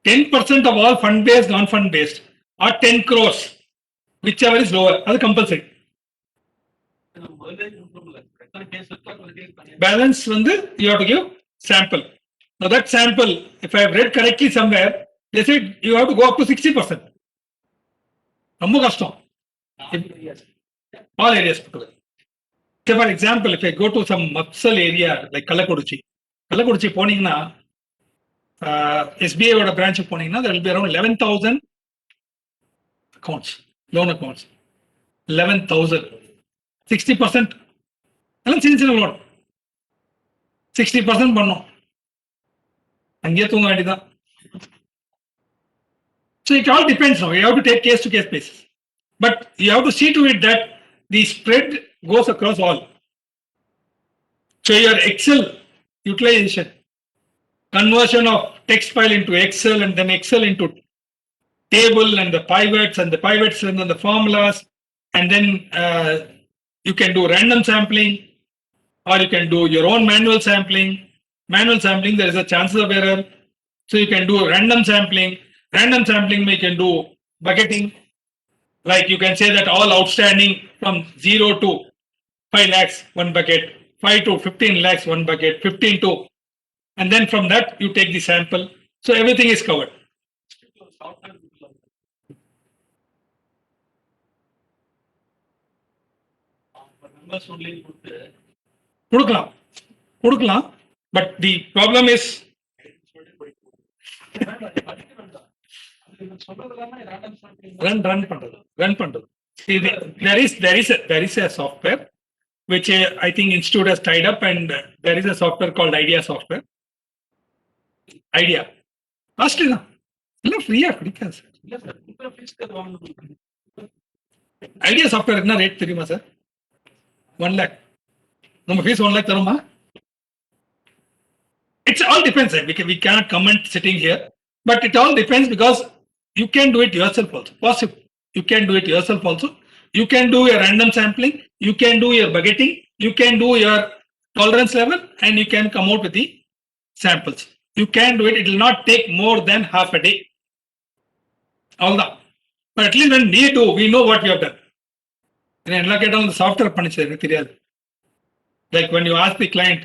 10% of all fund based, non-fund based, or 10 crores, whichever is lower, that's compulsory. Balance you have to give sample. Now that sample, if I have read correctly somewhere, they said you have to go up to 60%. All areas put together. So for example, if I go to some Mapsal area like Kalakuruchi poningna, SBI or a branch of poningna, there will be around 11,000 accounts, loan accounts. 11,000. 60%. Loan. 60% பண்ணோம் அங்கேயே தூங்க வேண்டியதான். So it all depends now. You have to take case to case basis, but you have to see to it that the spread goes across all. So your Excel utilization, conversion of text file into Excel and then Excel into table and the pivots and then the formulas, and then you can do random sampling or you can do your own manual sampling. Manual sampling, there is a chances of error. So you can do random sampling. Random sampling, you can do bucketing. Like you can say that all outstanding from 0 to 5 lakhs, one bucket, 5 to 15 lakhs, one bucket, 15 to, and then from that you take the sample. So everything is covered. Numbers only கொடுத்து கொடுக்கலாம் கொடுக்கலாம் but the problem is run பண்றது See, there is a software which I think institute has tied up, and there is a software called idea software. Idea costly தான் இல்லை ஃப்ரீயா கிடைக்காது sir. இல்ல sir உங்களை ஃபீஸ் வாங்கணும். ஐடியா சாஃப்ட்வேர் என்ன rate தெரியுமா சார்? 1 lakh. நம்ம ஃபீஸ் 1 lakh தருமா? It's all depends. We cannot comment sitting here, but it all depends because you can do it yourself also. Possible. You can do it yourself also. You can do your random sampling. You can do your bucketing. You can do your tolerance level, and you can come out with the samples. You can do it. It will not take more than half a day. All that. But at least when we do, we know what we have done. எல்லாம் கேட்டாலும் இந்த software பண்ணிச்சு எனக்கு தெரியாது. Like when you ask the client,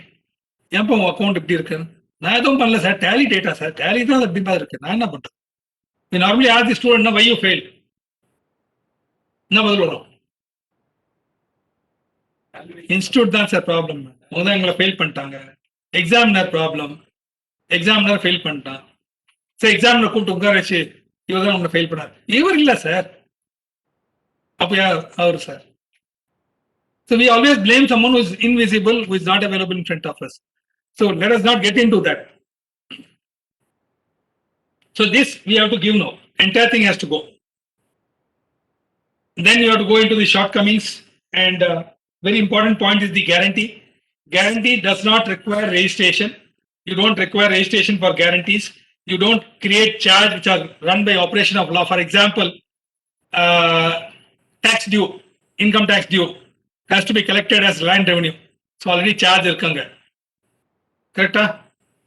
ஏன்ப்பா உங்க account இப்படி இருக்கு, நான் எதுவும் பண்ணல sir, tally data sir, tally தான் எப்படி தான் இருக்கு, நான் என்ன பண்றேன்? We normally ask the student, why you failed? என்ன பதில் வரும்? இன்ஸ்டியூட் தான் சார் ப்ராப்ளம், அவங்க தான் எங்களை ஃபெயில் பண்ணிட்டாங்க. எக்ஸாமினர் ப்ராப்ளம், எக்ஸாமினர் ஃபெயில் பண்ணிட்டான். சார் எக்ஸாமினர் கூப்பிட்டு உட்கார வச்சு இவர் தான் உங்களை ஃபெயில் பண்ணார். இவர் இல்லை சார், அப்ப யார் அவர் sir? So we always blame someone who is invisible, who is not available in front of us. So let us not get into that. So this we have to give no. Entire thing has to go. Then you have to go into the shortcomings, and very important point is the guarantee. Guarantee does not require registration. You don't require registration for guarantees. You don't create charge which are run by operation of law. For example, tax due, income tax due has to be collected as land revenue. So already charge irukanga. Correcta?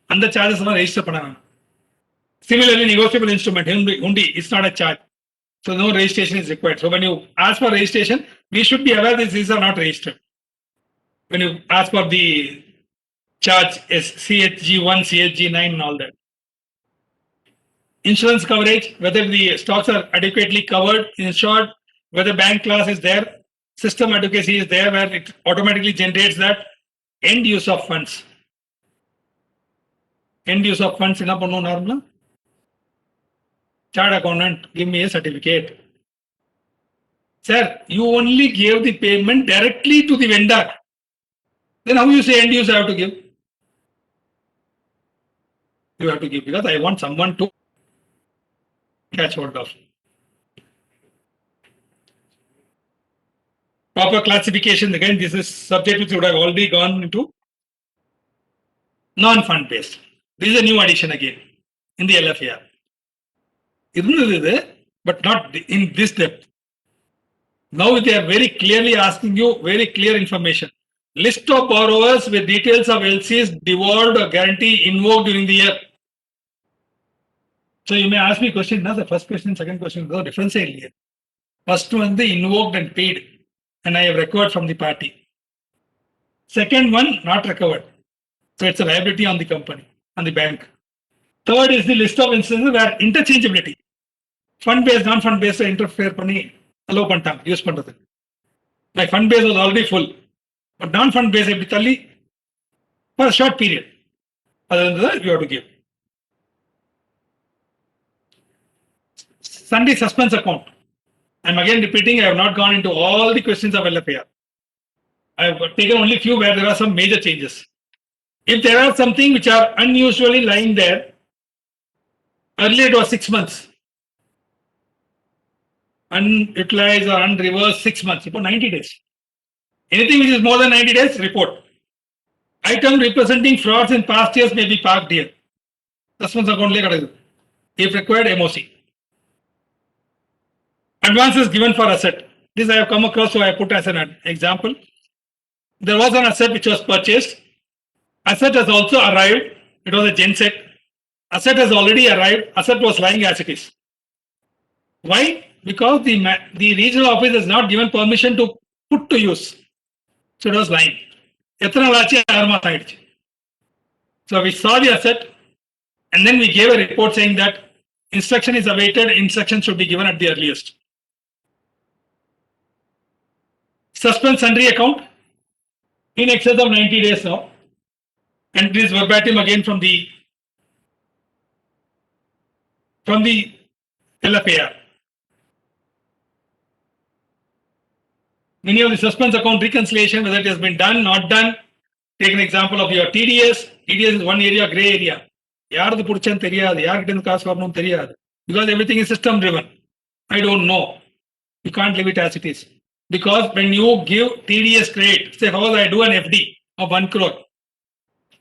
And the charges are registered panana. Similarly, negotiable instrument, hundi, is not a charge. So no registration is required. So when you ask for registration, we should be aware that these are not registered. When you ask for the charge is CHG1, CHG9 and all that. Insurance coverage, whether the stocks are adequately covered, insured, whether bank class is there, system adequacy is there where it automatically generates that end use of funds. End use of funds என்ன பண்ணும் நார்மலா? Chartered accountant, give me a certificate. Sir, you only gave the payment directly to the vendor. Then how you say end use I have to give? You have to give because I want someone to catch hold of. Proper classification, again, this is subject which would have already gone into non-fund based. This is a new addition again in the LFAR. But not in this depth. Now they are very clearly asking you very clear information. List of borrowers with details of LCs devolved or guarantee invoked during the year. So you may ask me question, now the first question, second question, no difference here. First one, the invoked and paid, and I have recovered from the party. Second one, not recovered. So it's a liability on the company, on the bank. Third is the list of instances where interchangeability. Fund based, non-fund based interfere பண்ணி allow பண்ணிட்டாங்க use பண்றது. Like fund based was already full, but non-fund based எப்படி தள்ளி for a short period. அது வந்து you have to give. Sunday suspense account. I'm again repeating, I have not gone into all the questions of LFAR. I have taken only few where there are some major changes. If there are something which are unusually lying there, earlier it was 6 months. Unutilized or unreversed 6 months, 90 days. Anything which is more than 90 days, report. Item representing frauds in past years may be parked here. Suspense account le kadadu. If required, MOC. Advances given for asset. This I have come across, so I put as an example. There was an asset which was purchased. Asset has also arrived. It was a genset. Asset has already arrived. Asset was lying as it is. Why? Because the regional office has not given permission to put to use. So it was lying. So we saw the asset and then we gave a report saying that instruction is awaited, instruction should be given at the earliest. Suspense sundry account in excess of 90 days now. And this verbatim again from the LFAR. Many of the suspense account reconciliation, whether it has been done, not done. Take an example of your TDS. TDS is one area, gray area. Because everything is system driven. I don't know. You can't leave it as it is. Because when you give TDS credit, say suppose I do an FD of 1 crore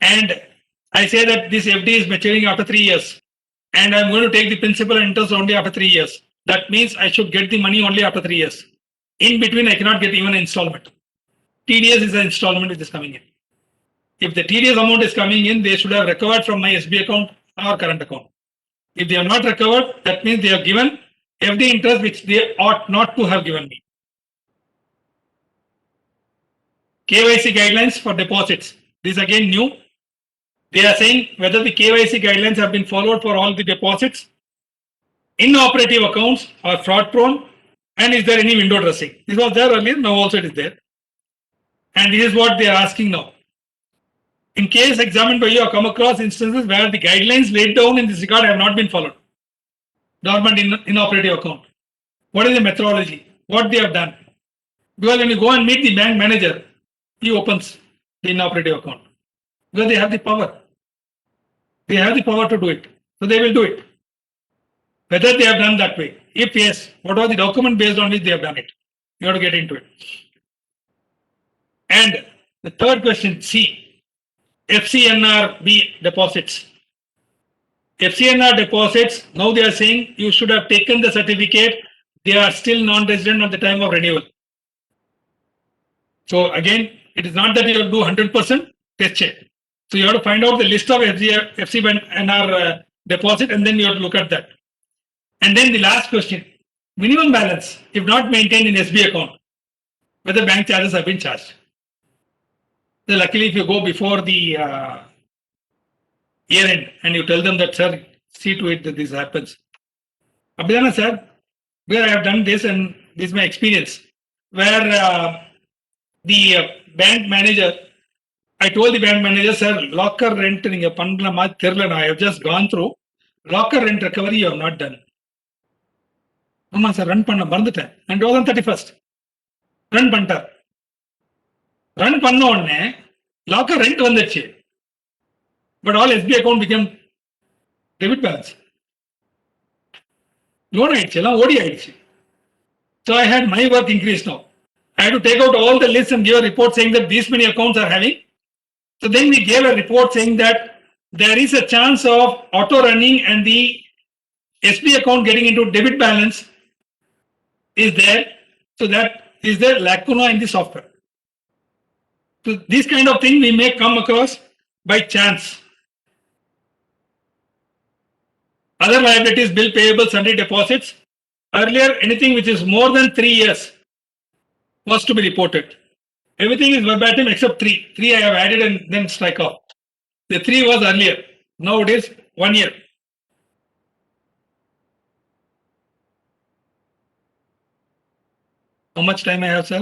and I say that this FD is maturing after 3 years and I'm going to take the principal and interest only after 3 years. That means I should get the money only after 3 years. In between, I cannot get even an installment. TDS is an installment which is coming in. If the TDS amount is coming in, they should have recovered from my SB account or current account. If they have not recovered, that means they have given FD interest which they ought not to have given me. KYC guidelines for deposits. This is again new. They are saying whether the KYC guidelines have been followed for all the deposits, inoperative accounts or fraud prone, and is there any window dressing? This was there earlier, now also it is there. And this is what they are asking now. In case examined by you have come across instances where the guidelines laid down in this regard have not been followed. Dormant inoperative account. What is the methodology? What they have done? Because when you go and meet the bank manager, he opens the inoperative account. Because they have the power. They have the power to do it. So they will do it. Whether they have done that way. If yes, what was the document based on which they have done it? You have to get into it. And the third question, C. FCNRB deposits. FCNR deposits, now they are saying you should have taken the certificate. They are still non-resident at the time of renewal. So again, it is not that you have to do 100% test check. So you have to find out the list of FCNR deposit and then you have to look at that. And then the last question, minimum balance, if not maintained in SB account, whether bank charges have been charged. So luckily, if you go before the year end and you tell them that, sir, see to it that this happens. Abhidana, sir, where I have done this and this is my experience, where the bank manager, I told the bank manager, sir, locker rent, I have just gone through, locker rent recovery you have not done. Amma, sir, run panna, barந்துட்டேன். And it was on 31st. Run பண்ணிட்டார். Run பண்ண உடனே locker rent வந்துச்சு but all SP account become debit balance loan ஆயிடுச்சு எல்லாம் ஓடி ஆயிடுச்சு so I had my work increased now. I had to take out all the lists and give a report saying that these many accounts are having. So then we gave a report saying that there is a chance of auto running and the SB account getting into debit balance is there. So that is the lacuna in the software. So this kind of thing we may come across by chance. Other liabilities, bill payable, sundry deposits. Earlier, anything which is more than 3 years was to be reported. Everything is verbatim except 3. 3 I have added and then strike off. The 3 was earlier. Now it is 1 year. How much time I have, sir?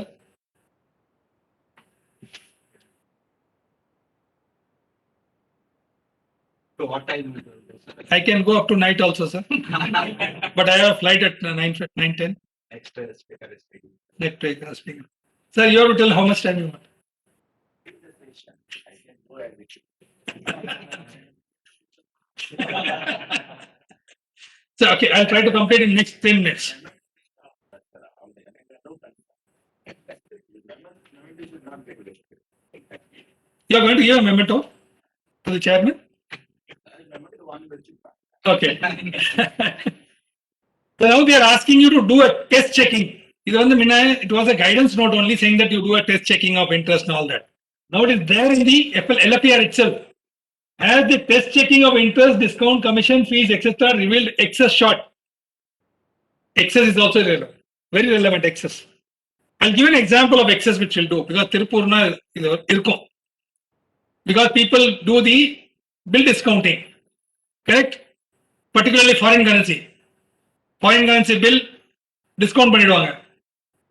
So what time? I can go up to night also, sir. But I have a flight at 9:10. Extra speaker is speaking. Next speaker. Sir, you have to tell how much time you want. I can go and with you. So, okay, I'll try to complete in next 10 minutes. You are going to give a memento to the chairman? Okay. So now they are asking you to do a test checking. It was a guidance note only saying that you do a test checking of interest and all that. Now it is there in the LFR itself. Has the test checking of interest, discount, commission, fees, etc. revealed excess short? Excess is also relevant. Very relevant excess. I'll give an example of excess which we'll do because Tirupurna is because people do the bill discounting. Correct? Particularly foreign currency. Foreign currency bill discount பண்ணிடுவாங்க.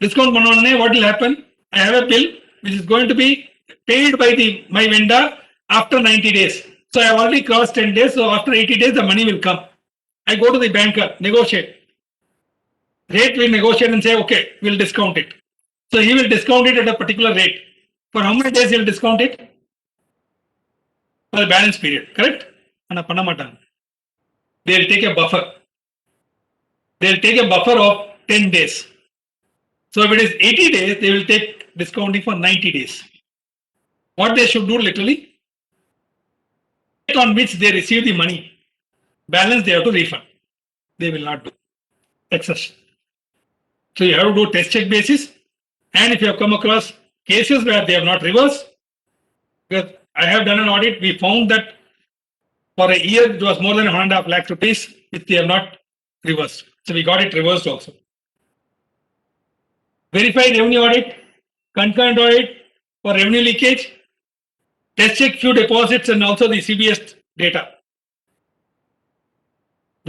Discount பண்ண உடனே what will happen? I have a bill which is going to be paid by my vendor after 90 days. So I have already crossed 10 days. So after 80 days the money will come. I go to the banker, negotiate. Rate will negotiate and say okay, we'll discount it. So he will discount it at a particular rate. For how many days he will discount it? For the balance period, correct? ஆனா பண்ண மாட்டாங்க. They will take a buffer. They will take a buffer of 10 days. So if it is 80 days, they will take discounting for 90 days. What they should do literally, on which they receive the money, balance they have to refund. They will not do excess. So you have to do test check basis. And if you have come across cases where they have not reversed, because I have done an audit, we found that for a year it was more than 1.5 lakh rupees which they have not reversed. So we got it reversed also. Verified revenue audit, concurrent audit for revenue leakage, test check few deposits and also the CBS data.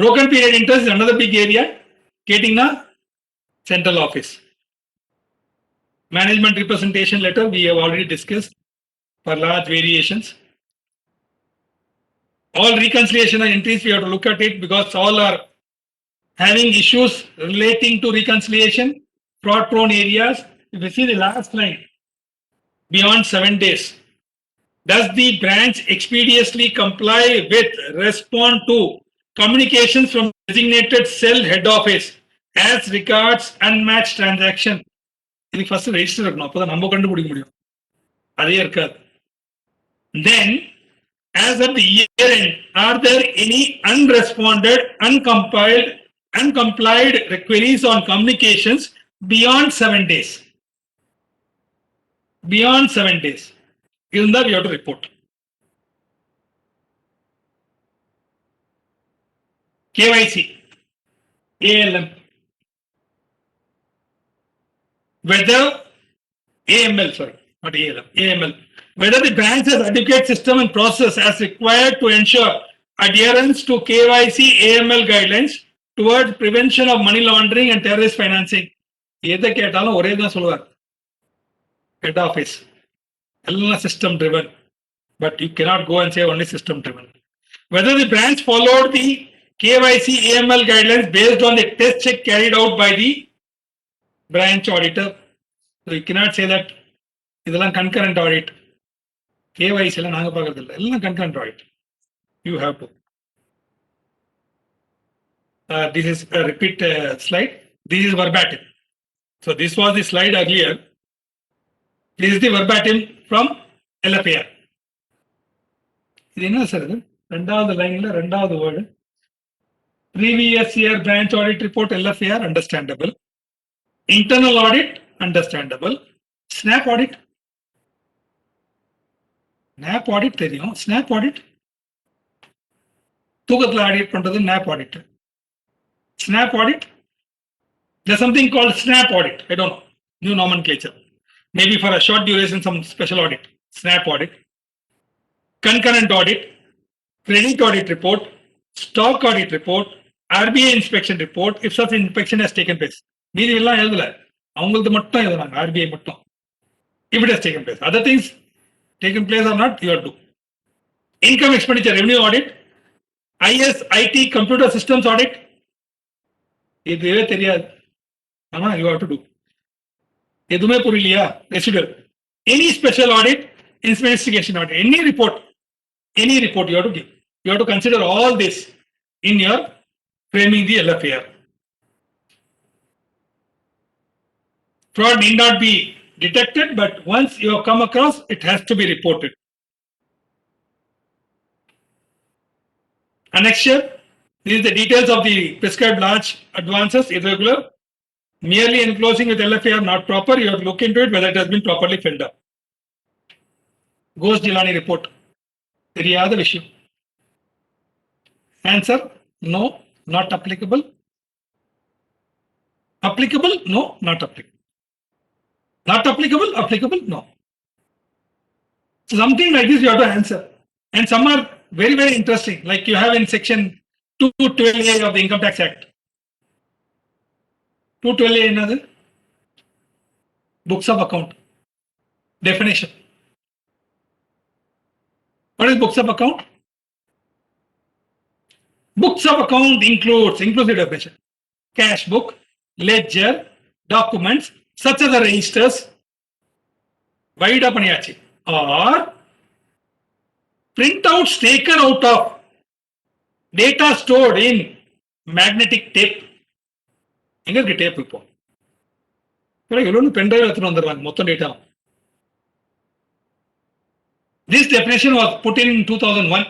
Broken period interest is another big area. Getting a central office. Management representation letter we have already discussed for large variations. All reconciliation and entries we have to look at it because all are having issues relating to reconciliation, fraud prone areas. If you see the last line, beyond 7 days, does the branch expeditiously comply with, respond to communications from designated cell head office as regards unmatched transaction? இதுக்கு first register இருக்கணும், அப்பதான் நம்ம கண்டுபிடிக்க முடியும். அதே இருக்காது. Then, as at the year end, are there any unresponded, uncomplied queries on communications beyond 7 days? Beyond 7 days. Isn't that you have to report? KYC, ALM, whether AML, sorry, not ALM, AML, whether the branch has adequate system and process as required to ensure adherence to KYC AML guidelines towards prevention of money laundering and terrorist financing. எதை கேட்டாலும் ஒரே தான் சொல்லுவார், head office, எல்லாம் system driven, but you cannot go and say only system driven. Whether the branch followed the KYC AML guidelines based on the test check carried out by the branch auditor. So you cannot say that இதெல்லாம் concurrent audit. KYC எல்லாம் நாங்க பார்க்கறது இல்லை, எல்லாம் concurrent audit. You have to. This is a repeat slide. This is verbatim. So this was the slide earlier. This is the verbatim from LFR. இது என்ன sir இது? ரெண்டாவது லைன்ல ரெண்டாவது word. Previous year branch audit report LFR, understandable. Internal audit, understandable. Snap audit. NAP audit தெரியும். Snap audit. தூக்கத்தில் audit பண்றது NAP audit. Snap audit. There's something called snap audit. I don't know. New nomenclature. Maybe for a short duration, some special audit. Snap audit. Concurrent audit. Credit audit report. Stock audit report. RBI inspection report if such inspection has taken place. மீதி எல்லாம் எழுதல, அவங்களுக்கு மட்டும் எழுதுறாங்க, RBI மட்டும். If it has taken place. Other things taken place or not, you have to do. Income expenditure revenue audit. IS IT computer systems audit. இதுவே தெரியாது, ஆனா you have to do. எதுவுமே புரியலையா? Residual. Any special audit, investigation audit, any report you have to give. You have to consider all this in your framing the LFR. Fraud need not be detected, but once you have come across, it has to be reported. Annexure. These are the details of the prescribed large advances, irregular. Merely enclosing with LFA are not proper. You have to look into it whether it has been properly filled up. Ghosh-Gilani report. தெரியாத விஷயம். Answer, no, not applicable. Applicable, no, not applicable. Not applicable, applicable, no. So something like this you have to answer. And some are very, very interesting, like you have in section 212A of the Income Tax Act. 212A another books of account definition. What is books of account? Books of account includes inclusive definition: cash book, ledger, documents such as the registers, wide பண்ணியாச்சு, or printouts taken out of data stored in magnetic tape. எங்க இருக்கு tape? இப்போ எவ்வளவு pen drive எடுத்துட்டு வந்துடுறாங்க மொத்தம் data. This definition was put in 2001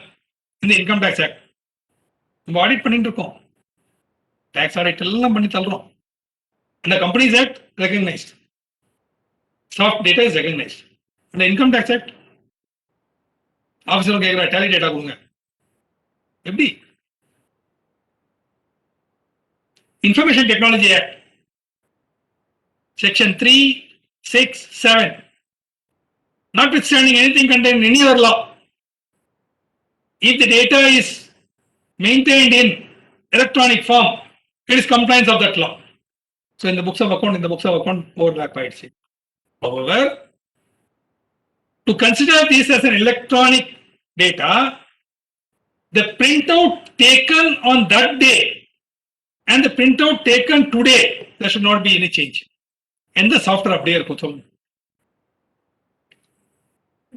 in the Income Tax Act. நம்ம audit பண்ணிட்டு இருக்கோம், டாக்ஸ் ஆடிட் எல்லாம் பண்ணி தள்ளுறோம். And the Companies Act recognized. Soft data is recognized. And the Income Tax Act, ஆஃபீஸில் கேட்குற டேலி டேட்டா கொடுங்க. எப்படி? Information Technology Act, Section 3, 6, 7. Notwithstanding anything contained in any other law, if the data is maintained in electronic form, it is compliance of that law. So in the books of account, overlap by itself. However, to consider this as an electronic data, the printout taken on that day and the printout taken today, there should not be any change. And the software update இருக்கும் சொல்லுங்க.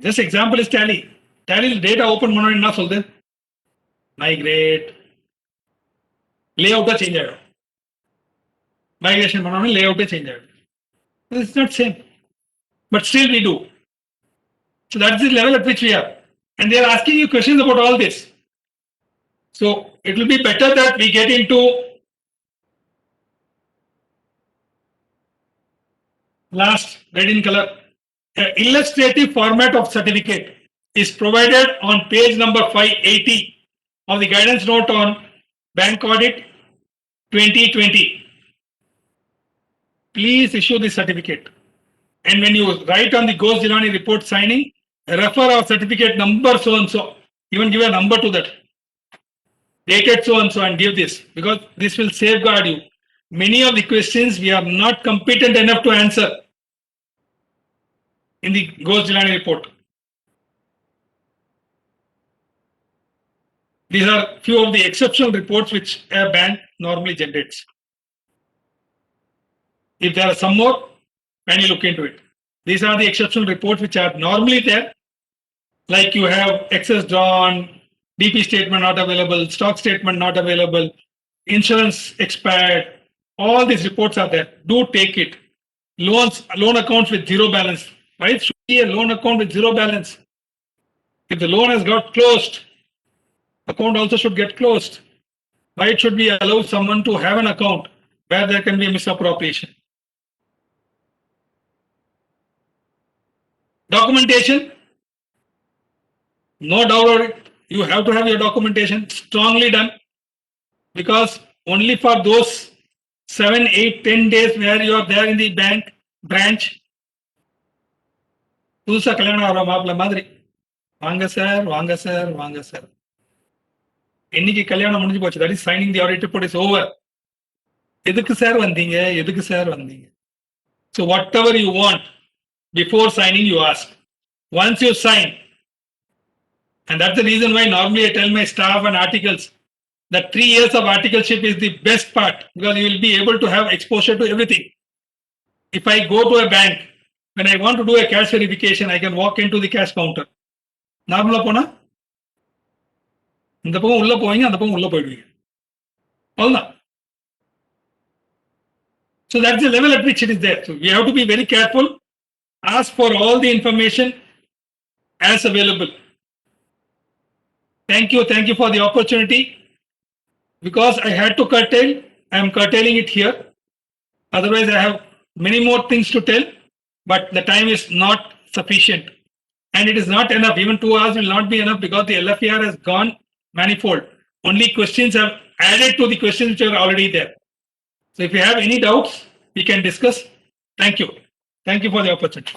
Just example is Tally. Tally data open பண்ணனும் என்ன சொல்லுது? Migrate. Layout change ஆயிடும். Migration பண்ணனும் layout change ஆயிடும். It's not same. But still we do. So that's the level at which we are. And they are asking you questions about all this. So it will be better that we get into last red in color. An illustrative format of certificate is provided on page number 580 of the guidance note on bank audit 2020. Please issue this certificate. And when you write on the Ghosh-Gilani report signing, refer our certificate number so and so. Even give a number to that. Dated so and so and give this, because this will safeguard you. Many of the questions we are not competent enough to answer in the Ghosh-Gilani report. These are few of the exceptional reports which a bank normally generates. If there are some more, kindly look into it. These are the exceptional reports which are normally there. Like you have excess drawn, DP statement not available, stock statement not available, insurance expired. All these reports are there. Do take it. Loan accounts with zero balance. Why it should be a loan account with zero balance? If the loan has got closed, account also should get closed. Why it should be allow someone to have an account where there can be a misappropriation? Documentation. No doubt about it. You have to have your documentation strongly done, because only for those 7, 8, 10 days where you are there in the bank branch, புதுசா கல்யாணம் ஆகிற மாப்பிள்ள மாதிரி வாங்க sir வாங்க sir வாங்க sir. இன்னைக்கு கல்யாணம் முடிஞ்சு போச்சு. That is signing the audit report is over. எதுக்கு சார் வந்தீங்க, எதுக்கு சார் வந்தீங்க? So whatever you want before signing you ask. Once you sign, and that's the reason why normally I tell my staff and articles that 3 years of articleship is the best part, because you will be able to have exposure to everything. If I go to a bank, when I want to do a cash verification, I can walk into the cash counter. நார்மலா போனா இந்த பக்கம் உள்ள போவீங்க, அந்த பக்கம் உள்ள போயிடுவீங்க, அவ்வளவுதான். So that's the level at which it is there. So we have to be very careful. Ask for all the information as available. Thank you for the opportunity. because I had to curtail, I am curtailing it here. Otherwise, I have many more things to tell, but the time is not sufficient. And it is not enough. Even 2 hours will not be enough because the LFER has gone manifold. Only questions have added to the questions which are already there. So if you have any doubts, we can discuss. Thank you. Thank you for the opportunity.